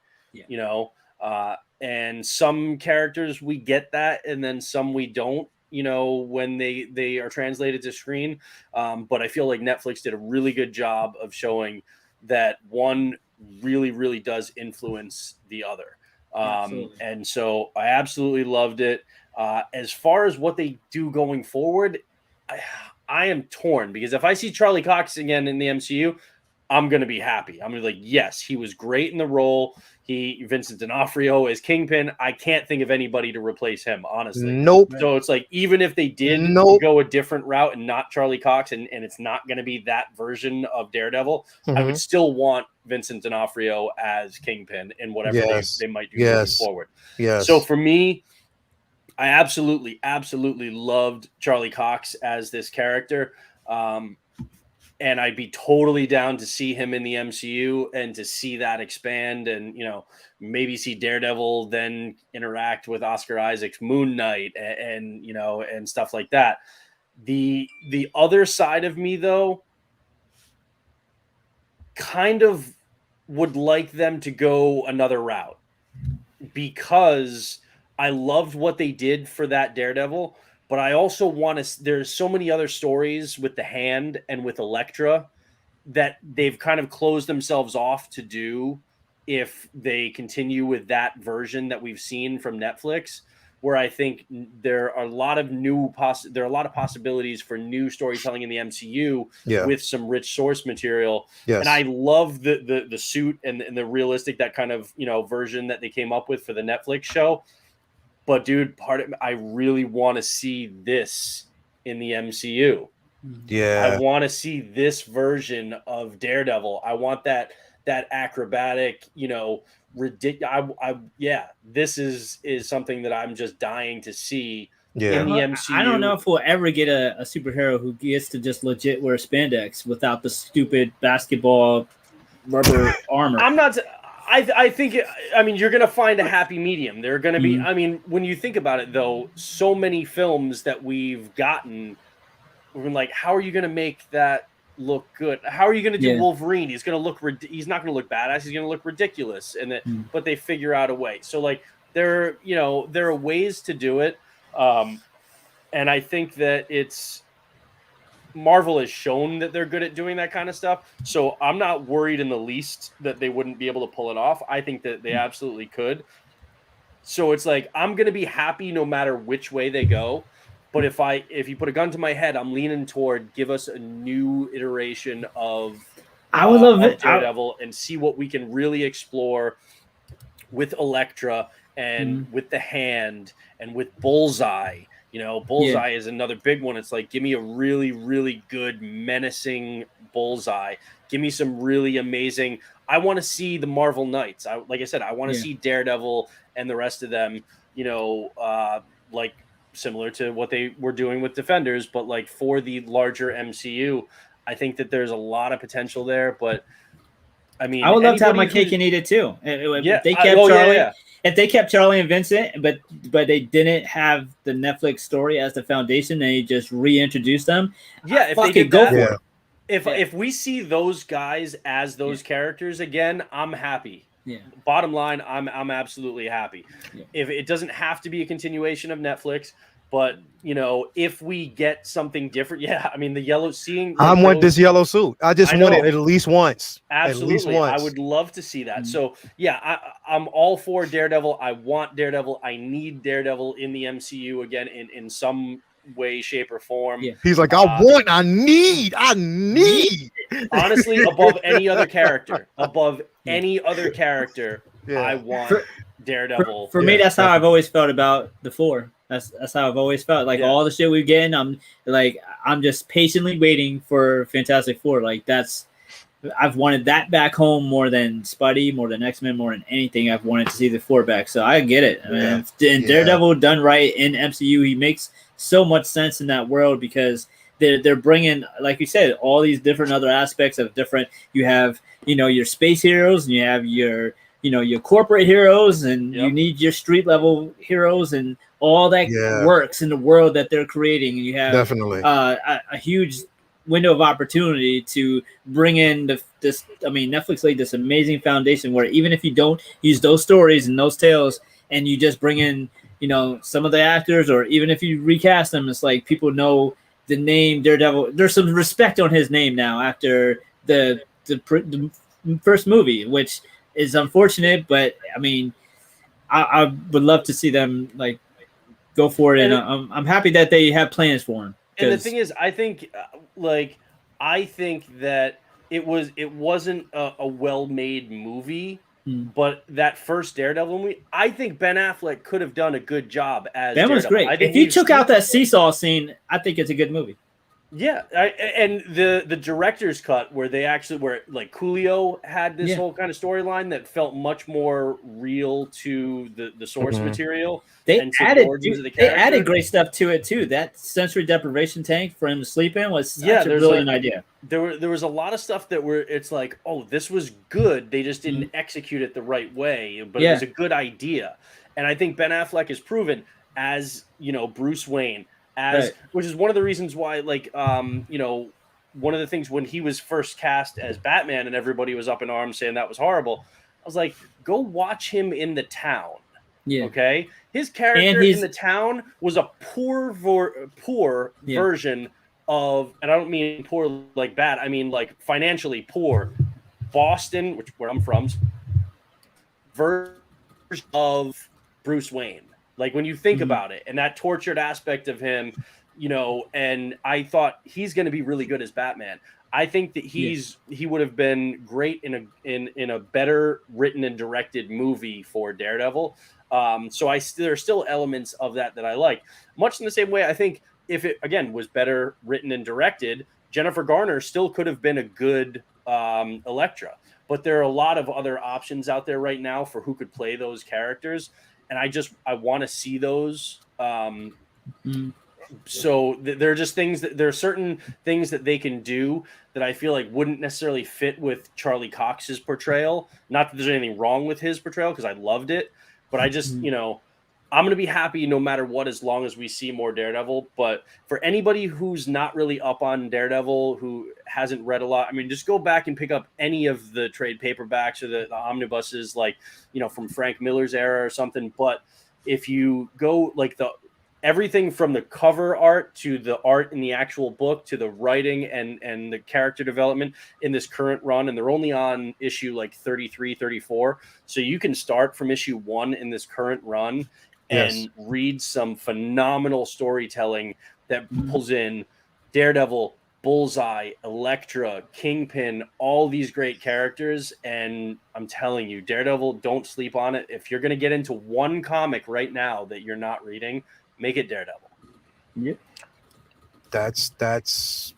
and some characters we get that, and then some we don't, when they are translated to screen. But I feel like Netflix did a really good job of showing that one really, really does influence the other. And so I absolutely loved it. As far as what they do going forward, I am torn, because if I see Charlie Cox again in the MCU, I'm going to be happy. I'm going to be like, yes, he was great in the role. Vincent D'Onofrio as Kingpin. I can't think of anybody to replace him, honestly. Nope. So it's like, even if they did go a different route and not Charlie Cox, and it's not going to be that version of Daredevil, I would still want Vincent D'Onofrio as Kingpin in whatever they might do moving forward. Yes. So for me, I absolutely loved Charlie Cox as this character. And I'd be totally down to see him in the MCU and to see that expand, and, maybe see Daredevil then interact with Oscar Isaac's Moon Knight and stuff like that. The other side of me, though, kind of would like them to go another route, because I loved what they did for that Daredevil, but I also want to. There's so many other stories with the Hand and with Elektra that they've kind of closed themselves off to do if they continue with that version that we've seen from Netflix, where I think there are a lot of possibilities for new storytelling in the MCU with some rich source material. Yes. And I love the suit and the realistic, that kind of, version that they came up with for the Netflix show. But dude, I really want to see this in the MCU. Yeah. I want to see this version of Daredevil. I want that acrobatic, ridiculous. This is something that I'm just dying to see in the MCU. I don't know if we'll ever get a superhero who gets to just legit wear spandex without the stupid basketball rubber armor. I'm not. I think. You're going to find a happy medium. There are going to be. When you think about it, though, so many films that we've gotten, we're like, how are you going to make that look good? How are you going to do Wolverine? He's going to look. He's not going to look badass. He's going to look ridiculous. But they figure out a way. So like there are ways to do it, and I think that Marvel has shown that they're good at doing that kind of stuff. So I'm not worried in the least that they wouldn't be able to pull it off. I think that they absolutely could. So it's like, I'm going to be happy no matter which way they go. But if you put a gun to my head, I'm leaning toward give us a new iteration of Daredevil and see what we can really explore with Elektra and with the Hand and with Bullseye. Bullseye is another big one. It's like, give me a really, really good, menacing Bullseye. Give me some really amazing. I want to see the Marvel Knights. Like I said, I want to see Daredevil and the rest of them, like similar to what they were doing with Defenders, but like for the larger MCU, I think that there's a lot of potential there. But I would love to have my cake and eat it too. If they kept Charlie and Vincent, but they didn't have the Netflix story as the foundation, and they just reintroduced them. Yeah, if they did go for it. If we see those guys as those characters again, I'm happy. Yeah. Bottom line, I'm absolutely happy. Yeah. If it doesn't have to be a continuation of Netflix, but if we get something different, the yellow seeing. I want this yellow suit. I just want it at least once. Absolutely, at least once. I would love to see that. So I'm all for Daredevil. I want Daredevil. I need Daredevil in the MCU again in some way, shape, or form. Yeah. He's like, I need. Honestly, above any other character, I want Daredevil. For me, that's how I've always felt about the Four. That's how I've always felt. Like all the shit we're getting, I'm just patiently waiting for Fantastic Four. Like I've wanted that back home more than Spidey, more than X-Men, more than anything. I've wanted to see the Four back. So I get it. And Daredevil done right in MCU, he makes so much sense in that world because they're bringing, like you said, all these different other aspects of different. You have your space heroes, and you have your corporate heroes, and you need your street level heroes, and all that works in the world that they're creating. And you have definitely a huge window of opportunity to bring in Netflix laid this amazing foundation where even if you don't use those stories and those tales, and you just bring in some of the actors, or even if you recast them, it's like people know the name Daredevil. There's some respect on his name now after the first movie, which is unfortunate, but I would love to see them like go for it, and I'm happy that they have plans for him. And the thing is, I think that it wasn't a well-made movie, but that first Daredevil movie, I think Ben Affleck could have done a good job as Ben was great. If you took out that seesaw scene, I think it's a good movie. Yeah, and the director's cut where like Coolio had this whole kind of storyline that felt much more real to the source material. They added great stuff to it too. That sensory deprivation tank for him to sleep in was such a brilliant idea. There was a lot of stuff that it's like, oh, this was good. They just didn't execute it the right way, but it was a good idea. And I think Ben Affleck is proven as Bruce Wayne. Which is one of the reasons why, one of the things when he was first cast as Batman and everybody was up in arms saying that was horrible, I was like, go watch him in The Town. Yeah. Okay. His character in The Town was a poor version of, and I don't mean poor like bad, I mean like financially poor, Boston, where I'm from, version of Bruce Wayne. Like when you think about it, and that tortured aspect of him, you know, and I thought he's going to be really good as Batman. I think that he would have been great in a better written and directed movie for Daredevil. So there are still elements of that I like. Much in the same way, I think if it again was better written and directed, Jennifer Garner still could have been a good Elektra. But there are a lot of other options out there right now for who could play those characters, and I want to see those. So there are just things there are certain things that they can do that I feel like wouldn't necessarily fit with Charlie Cox's portrayal. Not that there's anything wrong with his portrayal because I loved it, but I just you know, I'm gonna be happy no matter what as long as we see more Daredevil. But for anybody who's not really up on Daredevil, who hasn't read a lot, I mean, just go back and pick up any of the trade paperbacks or the omnibuses, like, you know, from Frank Miller's era or something. But if you go like everything from the cover art to the art in the actual book to the writing and the character development in this current run, and they're only on issue like 33, 34. So you can start from issue 1 in this current run and read some phenomenal storytelling that pulls in Daredevil, Bullseye, Elektra, Kingpin, all these great characters. And I'm telling you, Daredevil, don't sleep on it. If you're going to get into one comic right now that you're not reading, make it Daredevil. Yep. That's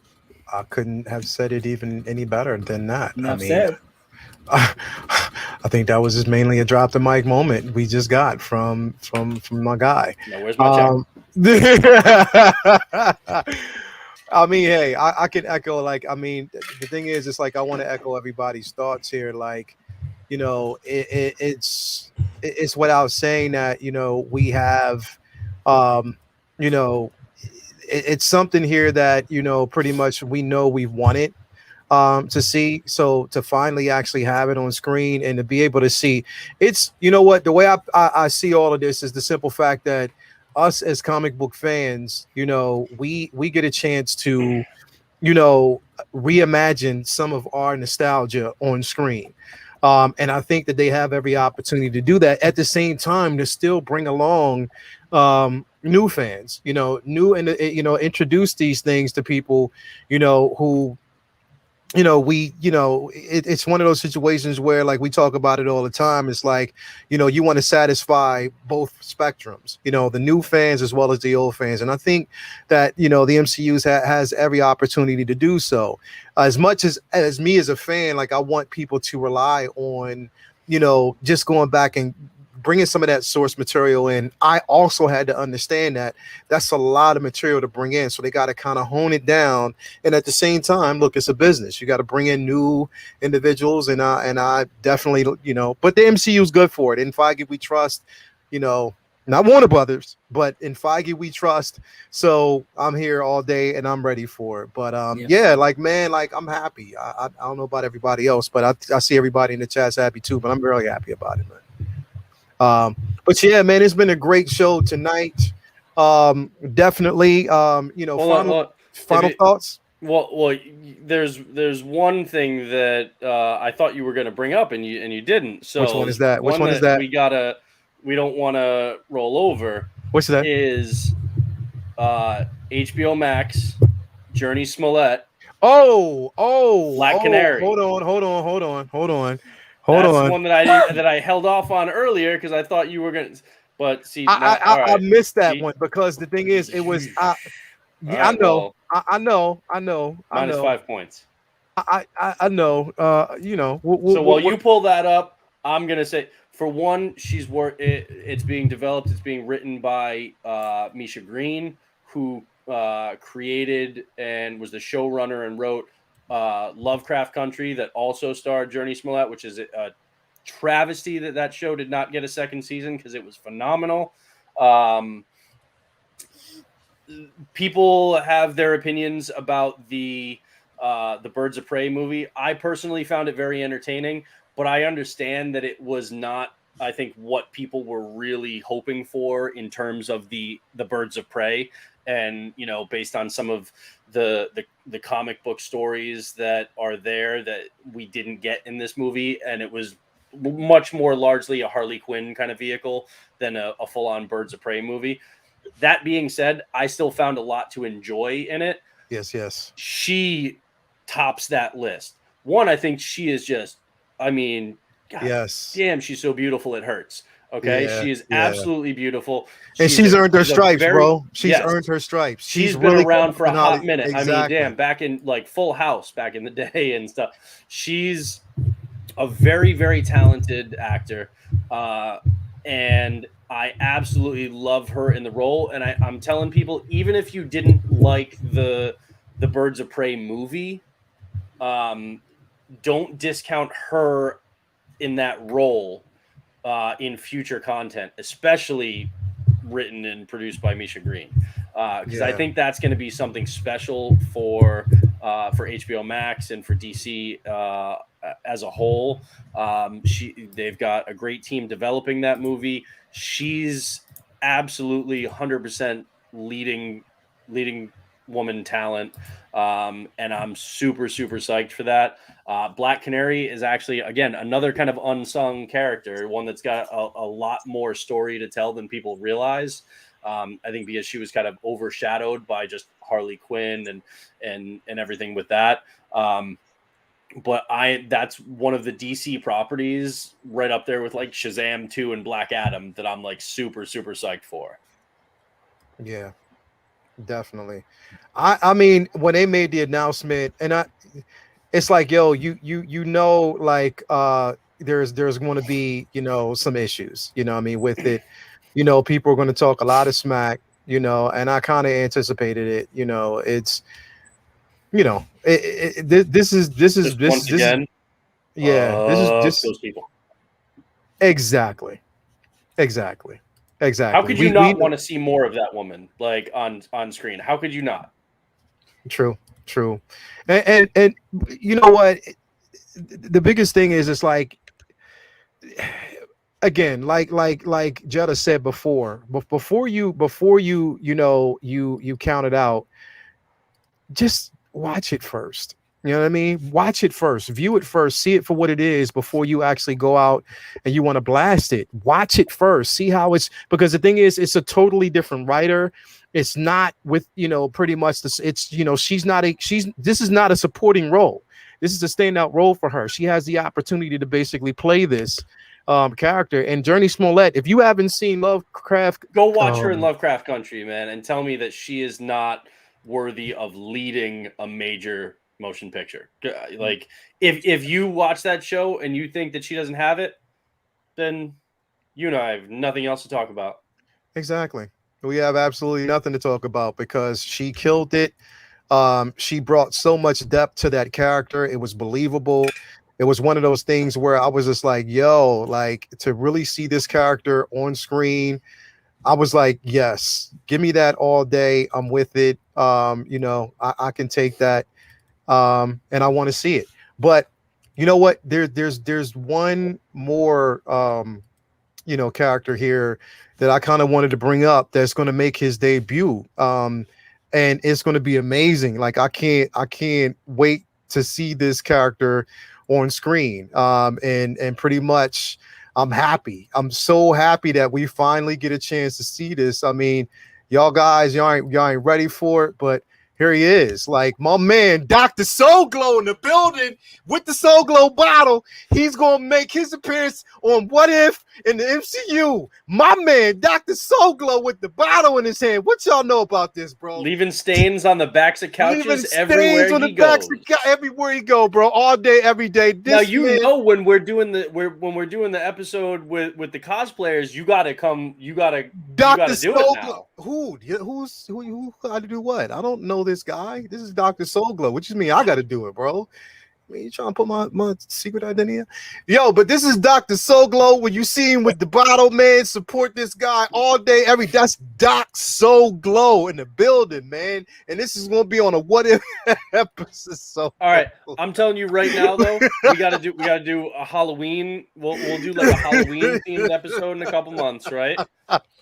I couldn't have said it even any better than that. Enough said. I think that was just mainly a drop the mic moment we just got from my guy. Now, where's my check? I mean, hey, I can echo, like, I mean, the thing is, it's like I want to echo everybody's thoughts here. Like, you know, it's without saying that, you know, we have, you know, it's something here that, you know, pretty much we know we've wanted to see. So to finally actually have it on screen and to be able to see, it's, you know what, the way I see all of this is the simple fact that us as comic book fans, you know, we get a chance to, you know, reimagine some of our nostalgia on screen. And I think that they have every opportunity to do that at the same time to still bring along new fans, you know, and, you know, introduce these things to people, you know, who, you know, it's one of those situations where, like, we talk about it all the time. It's like, you know, you want to satisfy both spectrums, you know, the new fans as well as the old fans. And I think that, you know, the MCU has every opportunity to do so. As much as me as a fan, like, I want people to rely on, you know, just going back and bringing some of that source material in. I also had to understand that that's a lot of material to bring in, so they got to kind of hone it down. And at the same time, look, it's a business. You got to bring in new individuals, and I definitely, you know, but the MCU is good for it. In Feige we trust, you know, not Warner Brothers, but in Feige we trust. So I'm here all day and I'm ready for it. But yeah, like, man, like, I'm happy. I don't know about everybody else, but I see everybody in the chat's happy too. But I'm really happy about it, man. But yeah, man, it's been a great show tonight. Definitely, you know, final thoughts. Well, there's one thing that I thought you were going to bring up and you didn't. So which one is that? Which one is that? We don't want to roll over. What's that? Is HBO Max, Journey Smollett. Black Canary. Hold on. That's the one that I held off on earlier because I thought you were gonna. But see, I missed that one because the thing is, it was. I know. Minus 5 points. I know. You know. While you pull that up, I'm gonna say, for one, it's being developed. It's being written by Misha Green, who created and was the showrunner and wrote Lovecraft Country, that also starred Journey Smollett, which is a travesty that show did not get a second season because it was phenomenal. People have their opinions about the Birds of Prey movie. I personally found it very entertaining, but I understand that it was not, I think, what people were really hoping for in terms of the Birds of Prey. And, you know, based on some of the comic book stories that are there that we didn't get in this movie. And it was much more largely a Harley Quinn kind of vehicle than a full-on Birds of Prey movie. That being said, I still found a lot to enjoy in it. Yes. She tops that list. One, I think she is just, I mean, God damn, she's so beautiful it hurts. Okay, she is absolutely beautiful. And she's earned her stripes, bro. She's earned her stripes. She's been really around for a hot Hollywood. minute. Exactly. I mean, damn, back in like Full House back in the day and stuff. She's a very, very talented actor. And I absolutely love her in the role. And I'm telling people, even if you didn't like the Birds of Prey movie, don't discount her in that role in future content, especially written and produced by Misha Green, because I think that's going to be something special for HBO Max and for DC as a whole. They've got a great team developing that movie. She's absolutely 100% leading woman talent, and I'm super psyched for that. Black Canary is actually, again, another kind of unsung character, one that's got a lot more story to tell than people realize. I think because she was kind of overshadowed by just Harley Quinn and everything with that. But that's one of the DC properties right up there with like Shazam 2 and Black Adam that I'm like super psyched for. Yeah. Definitely. I mean, when they made the announcement, and it's like, yo, you know, like there's going to be, you know, some issues, you know what I mean, with it. You know, people are going to talk a lot of smack, you know, and I kind of anticipated it. You know, it's, you know, this is again. This is those people. Exactly. How could you not want to see more of that woman, like on screen? How could you not? True. And you know what? The biggest thing is, it's like, again, like Jetta said before you know, you count it out, just watch it first. You know what I mean? Watch it first, view it first, see it for what it is before you actually go out and you want to blast it. Watch it first, see how it's, because the thing is, it's a totally different writer. It's not with, you know, pretty much this. It's, you know, this is not a supporting role. This is a standout role for her. She has the opportunity to basically play this character. And Journey Smollett, if you haven't seen Lovecraft, go watch her in Lovecraft Country, man, and tell me that she is not worthy of leading a major motion picture. Like, if you watch that show and you think that she doesn't have it, then you and I have nothing else to talk about. Exactly. We have absolutely nothing to talk about because she killed it. She brought so much depth to that character. It was believable. It was one of those things where I was just like, yo, like, to really see this character on screen, I was like, yes, give me that all day. I'm with it. You know, I can take that. And I want to see it. But you know what? There's one more you know, character here that I kind of wanted to bring up that's going to make his debut. And it's going to be amazing. Like, I can't wait to see this character on screen. And pretty much I'm happy. I'm so happy that we finally get a chance to see this. I mean, y'all guys, y'all ain't ready for it, but here he is, like my man, Dr. Soul Glow in the building with the Soul Glow bottle. He's going to make his appearance on What If in the MCU. My man, Dr. Soul Glow with the bottle in his hand. What y'all know about this, bro? Leaving stains on the backs of couches everywhere he goes. Everywhere he go, bro. All day, every day. Now, you know, when we're doing the episode with the cosplayers, you got to do it now. Who got to do what? I don't know this guy. This is Dr. Soul Glow. What you mean I got to do it, bro? I mean, you trying to put my secret identity in? Yo, but this is Dr. Soul Glow. When you see him with the bottle, man, support this guy all day, every. That's Doc Soul Glow in the building, man. And this is gonna be on a What If episode. So all right, I'm telling you right now, though, we gotta do a Halloween. We'll do like a Halloween themed episode in a couple months, right?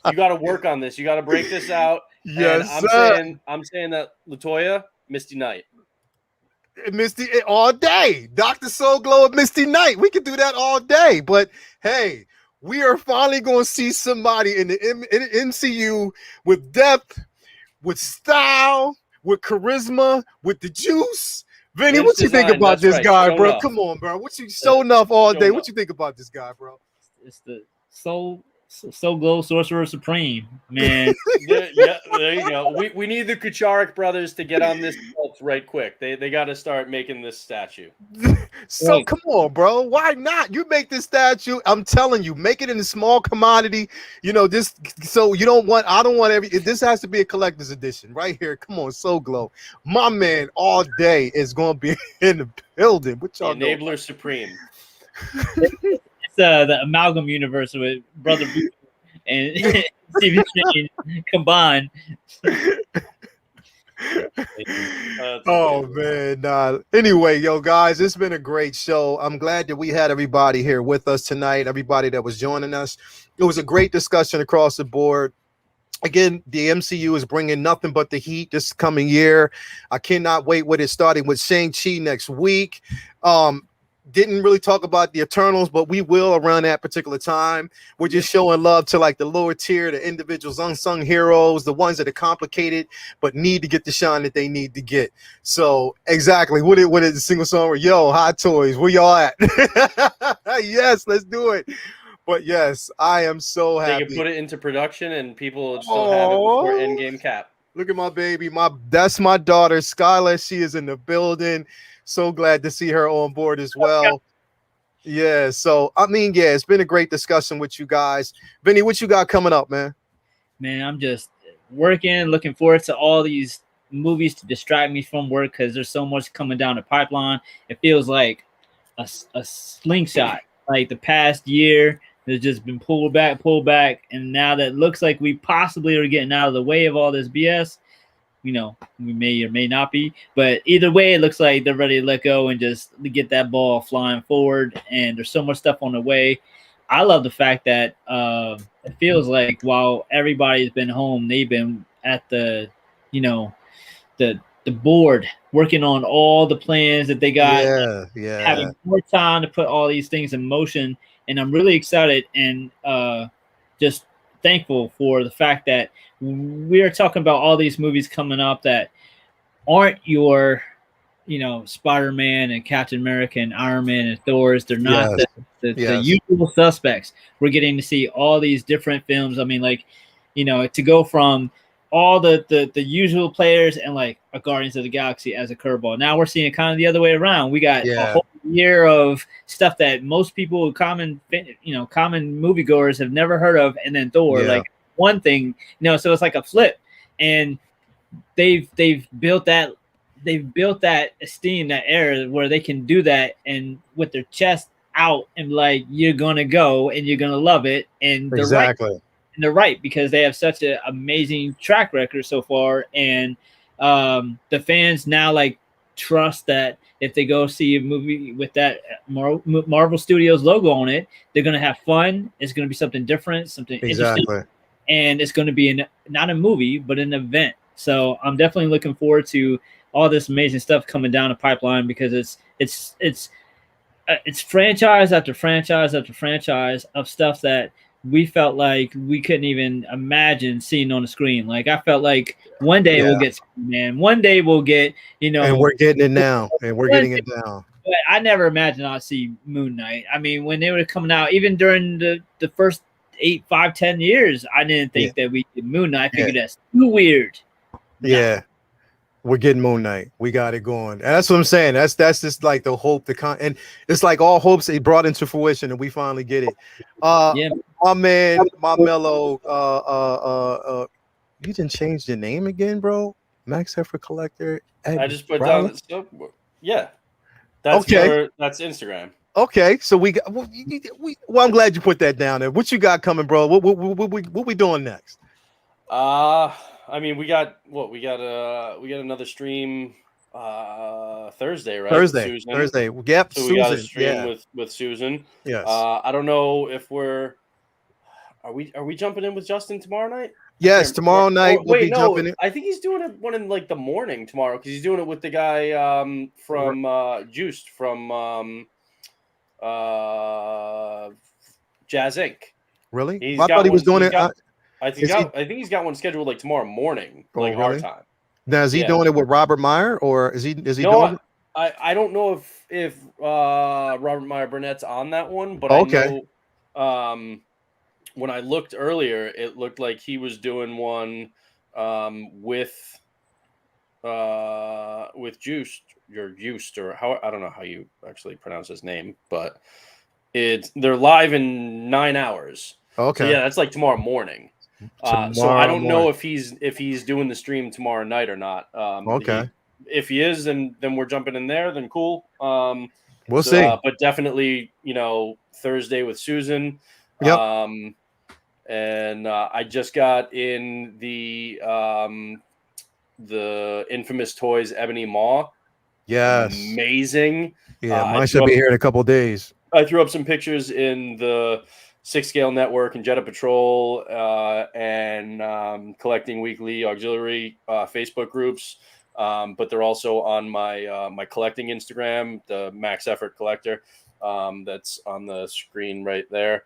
You got to work on this. You got to break this out. Yes, and I'm saying that LaToya, Misty Knight. Misty all day. Dr. Soul Glow and Misty Knight. We could do that all day. But hey, we are finally going to see somebody in the MCU with depth, with style, with charisma, with the juice. Vinny, what you think about this guy, bro? Come on, bro. What you showing off all day? What you think about this guy, bro? It's the Soul Glow Sorcerer Supreme, man. Yeah, there you go. We need the Kucharik brothers to get on this right quick. They got to start making this statue. So come on, bro. Why not? You make this statue. I'm telling you, make it in a small commodity. You know this. So you don't want. I don't want every. This has to be a collector's edition right here. Come on, Soul Glow, my man. All day is going to be in the building. What y'all the Enabler Supreme. It's the Amalgam universe with Brother Blue and Stephen Shane combined. Oh man. Anyway, yo guys, it's been a great show. I'm glad that we had everybody here with us tonight, everybody that was joining us. It was a great discussion across the board. Again, the MCU is bringing nothing but the heat this coming year. I cannot wait with it, starting with Shang-Chi next week. Didn't really talk about the Eternals, but we will around that particular time. We're just showing love to like the lower tier, the individuals, unsung heroes, the ones that are complicated but need to get the shine that they need to get. So exactly, what is the single song? Yo, Hot Toys, where y'all at? Yes, let's do it. But yes, I am so happy. They can put it into production and people will still have it before Endgame cap. Look at my baby. That's my daughter, Skylar. She is in the building. So glad to see her on board as well. Yeah, so I mean, yeah, it's been a great discussion with you guys. Vinny, what you got coming up, man? Man, I'm just working, looking forward to all these movies to distract me from work because there's so much coming down the pipeline. It feels like a slingshot. Like the past year, there's just been pulled back, and now that it looks like we possibly are getting out of the way of all this BS. You know, we may or may not be, but either way, it looks like they're ready to let go and just get that ball flying forward. And there's so much stuff on the way. I love the fact that it feels like while everybody's been home, they've been at the board working on all the plans that they got. Having more time to put all these things in motion. And I'm really excited and just thankful for the fact that we are talking about all these movies coming up that aren't your, Spider-Man and Captain America and Iron Man and Thor's. They're not the usual suspects. We're getting to see all these different films. I mean, like, to go from all the usual players and like a Guardians of the Galaxy as a curveball. Now we're seeing it kind of the other way around. We got a whole year of stuff that most people, common moviegoers have never heard of, and then Thor, like one thing, so it's like a flip, and they've built that esteem, that era where they can do that and with their chest out and like, you're gonna go and you're gonna love it, and they're right because they have such an amazing track record so far, and the fans now like trust that if they go see a movie with that Marvel Studios logo on it, they're gonna have fun. It's gonna be something different, something interesting, and it's gonna be not a movie but an event. So I'm definitely looking forward to all this amazing stuff coming down the pipeline because it's franchise after franchise after franchise of stuff that we felt like we couldn't even imagine seeing on the screen. Like I felt like one day we'll get Superman, one day we'll get, and we're getting it now, and we're getting it now. But I never imagined I'd see MoonKnight. I mean, when they were coming out, even during the first 8, 5, 10 years, I didn't think that we did MoonKnight. I figured that's too weird. Yeah. We're getting MoonKnight. We got it going. And that's what I'm saying. That's just like the hope, and it's like all hopes they brought into fruition, and we finally get it. My man, my mellow, you didn't change your name again, bro? Max Heifer Collector. I just put down that's okay. That's Instagram. Okay, so we got well, I'm glad you put that down there. What you got coming, bro? What we doing next? I mean, we got another stream Thursday, right? Thursday. Yep. So we got a stream with Susan. Yes. I don't know if we're Are we jumping in with Justin tomorrow night? Yes, tomorrow night we'll be jumping in. I think he's doing one in like the morning tomorrow because he's doing it with the guy from Juiced from Jazz Inc. Really? I thought he was doing it. I think he's got one scheduled like tomorrow morning, like our time. Now, is he doing it with Robert Meyer, or is he doing it? I don't know if Robert Meyer Burnett's on that one, but okay. I know when I looked earlier, it looked like he was doing one with Juiced or how, I don't know how you actually pronounce his name, but they're live in 9 hours. Okay. So yeah, that's like tomorrow morning. So I don't know if he's doing the stream tomorrow night or not. Okay. If he is, then we're jumping in there. Then cool. We'll see. But definitely, Thursday with Susan. Yep. And I just got in the Infamous Toys Ebony Maw. Yes. Amazing. Yeah, mine should be here in a couple of days. I threw up some pictures in the 6 Scale Network and Jetta Patrol and Collecting Weekly Auxiliary Facebook groups. But they're also on my collecting Instagram, the Max Effort Collector. That's on the screen right there.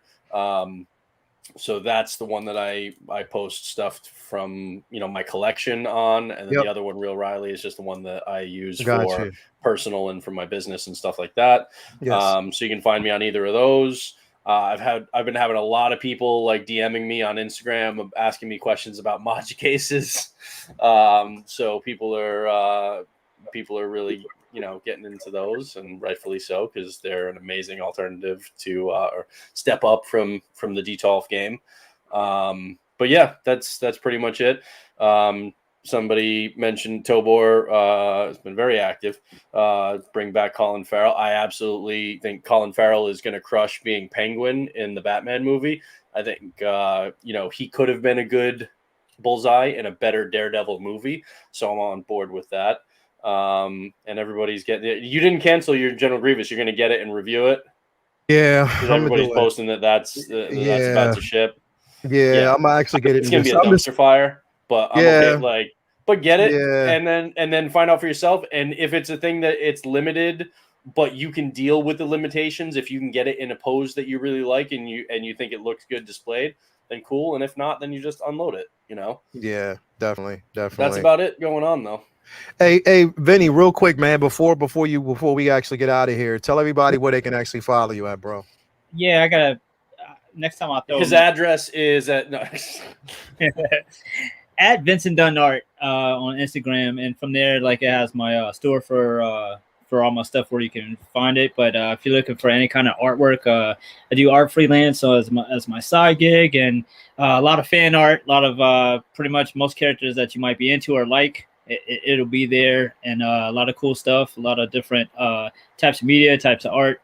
So that's the one that I post stuff from, my collection on. And then the other one, Real Riley, is just the one that I use for personal and for my business and stuff like that. Yes. So you can find me on either of those. I've been having a lot of people like DMing me on Instagram asking me questions about Maji cases. So people are really, getting into those, and rightfully so, because they're an amazing alternative to or step up from the Detolf game. But yeah, that's pretty much it. Somebody mentioned Tobor has been very active. Bring back Colin Farrell. I absolutely think Colin Farrell is going to crush being Penguin in the Batman movie. I think he could have been a good Bullseye in a better Daredevil movie. So I'm on board with that. And everybody's getting it. You didn't cancel your General Grievous. You're going to get it and review it. Yeah, everybody's posting that's about to ship. Yeah, I'm actually getting. It's going to be a dumpster fire. But I'm okay, but get it and then find out for yourself. And if it's a thing that it's limited, but you can deal with the limitations, if you can get it in a pose that you really like and you think it looks good displayed, then cool. And if not, then you just unload it, Yeah, definitely. That's about it going on though. Hey, Vinny, real quick, man, before we actually get out of here, tell everybody where they can actually follow you at, bro. Yeah, I gotta next time I'll throw his address is at at Vincent Dunn Art on Instagram, and from there, like, it has my store for all my stuff where you can find it. But if you're looking for any kind of artwork, I do art freelance, so as my side gig, and a lot of fan art, a lot of pretty much most characters that you might be into or like. It'll be there, and a lot of cool stuff, a lot of different types of media, types of art.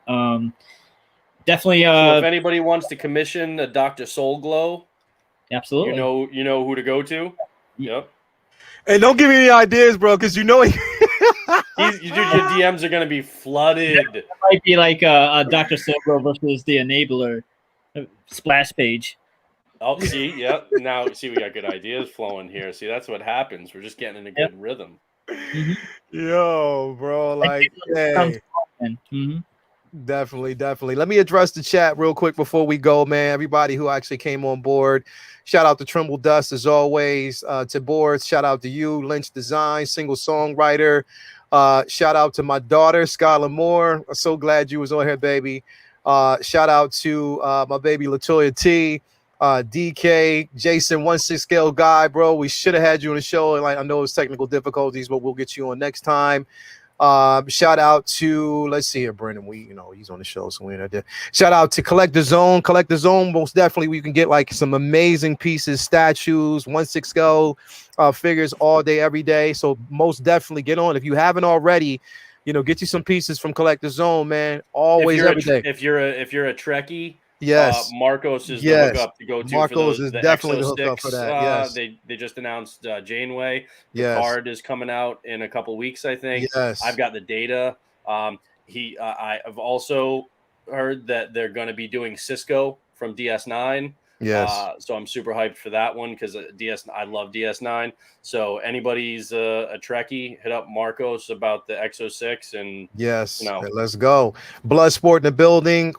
Definitely. So if anybody wants to commission a Dr. Soul Glow, absolutely, you know who to go to. Yep. And don't give me any ideas, bro, because your DMs are gonna be flooded. It might be like a Dr. Soul Glow versus the Enabler splash page. Oh, see, yep. Now, see, we got good ideas flowing here. See, that's what happens. We're just getting in a good rhythm. Yo, bro, like, hey. Definitely. Let me address the chat real quick before we go, man. Everybody who actually came on board. Shout out to Trimble Dust, as always. To Boris, shout out to you. Lynch Design, single songwriter. Shout out to my daughter, Skylar Moore. I'm so glad you was on here, baby. Shout out to my baby, Latoya T. DK, Jason, 1/6 scale guy, bro. We should have had you on the show. Like, I know it's technical difficulties, but we'll get you on next time. Shout out to, let's see here, Brendan. He's on the show, so we're not there. Shout out to Collect the Zone. Collect the Zone, most definitely. We can get like some amazing pieces, statues, 1/6 scale figures all day, every day. So most definitely get on. If you haven't already, get you some pieces from Collect the Zone, man. Always, every day. If you're a Trekkie. Yes, Marcos is the hookup to go to. Marcos is definitely the hookup for that. Yes, they just announced Janeway. The card is coming out in a couple weeks, I think. Yes, I've got the data. I've also heard that they're going to be doing Cisco from DS9. Yes. So I'm super hyped for that one because I love DS9. So anybody's a Trekkie, hit up Marcos about the X06 and Yes. you know. Let's go. Bloodsport in the building.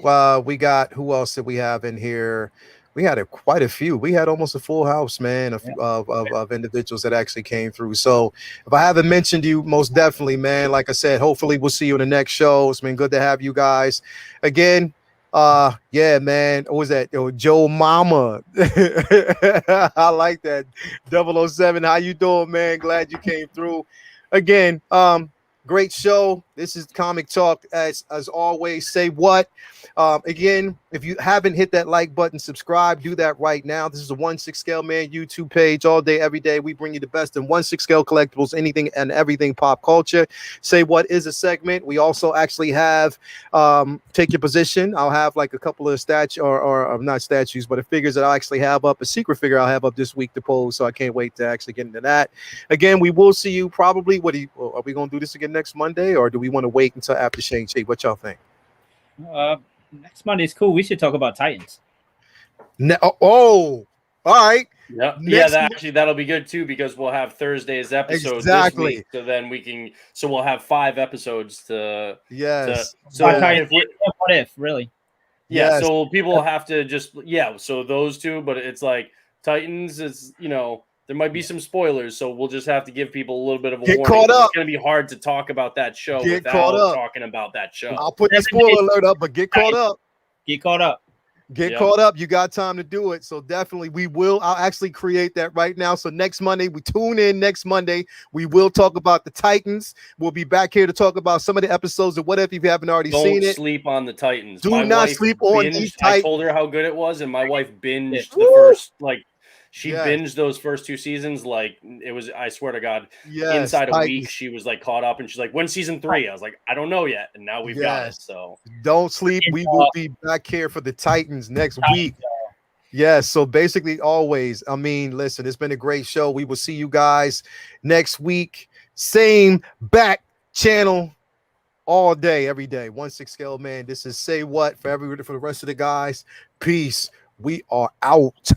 We got, who else did we have in here? We had quite a few. We had almost a full house, man, of individuals that actually came through. So if I haven't mentioned you, most definitely, man. Like I said, hopefully we'll see you in the next show. It's been good to have you guys again. Yeah, man. What was that? Yo, Joe Mama. I like that. 007. How you doing, man? Glad you came through again. Great show. This is Comic Talk. As always, say what? Again, if you haven't hit that like button, subscribe, do that right now. This is a 1/6 Scale Man YouTube page. All day, every day, we bring you the best in 1/6 scale collectibles, anything and everything pop culture. Say what is a segment. We also actually have take your position. I'll have like a couple of or not statues, but figures that I'll actually have up, a secret figure I'll have up this week to pose. So I can't wait to actually get into that. Again, we will see you probably. Are we going to do this again next Monday, or do we want to wait until after Shang-Chi? What y'all think? Next Monday's cool. We should talk about Titans. All right. Yep. Yeah, that'll be good too because we'll have Thursday's episode this week. So then we'll have 5 episodes to. Yes. So what if really? Yeah. Yes. So people have to so those two, but it's like Titans is there might be some spoilers, so we'll just have to give people a little bit of a warning. Caught up. It's going to be hard to talk about that show without talking about that show. I'll put the spoiler alert up, but get caught up. Get caught up. Get caught up. You got time to do it. So definitely I'll actually create that right now. So next Monday, we tune in next Monday. We will talk about the Titans. We'll be back here to talk about some of the episodes of What If you haven't already seen it. Don't sleep on the Titans. Do not sleep on these Titans. I told her how good it was, and my wife binged the first She binged those first 2 seasons like it was. I swear to God, inside a week she was like caught up, and she's like, "When's season 3?" I was like, "I don't know yet," and now we've got it. So don't sleep. We will be back here for the Titans next week. Yes. So basically, always. I mean, listen, it's been a great show. We will see you guys next week. Same back channel. All day, every day. 1/6 Scale Man. This is Say What for the rest of the guys. Peace. We are out.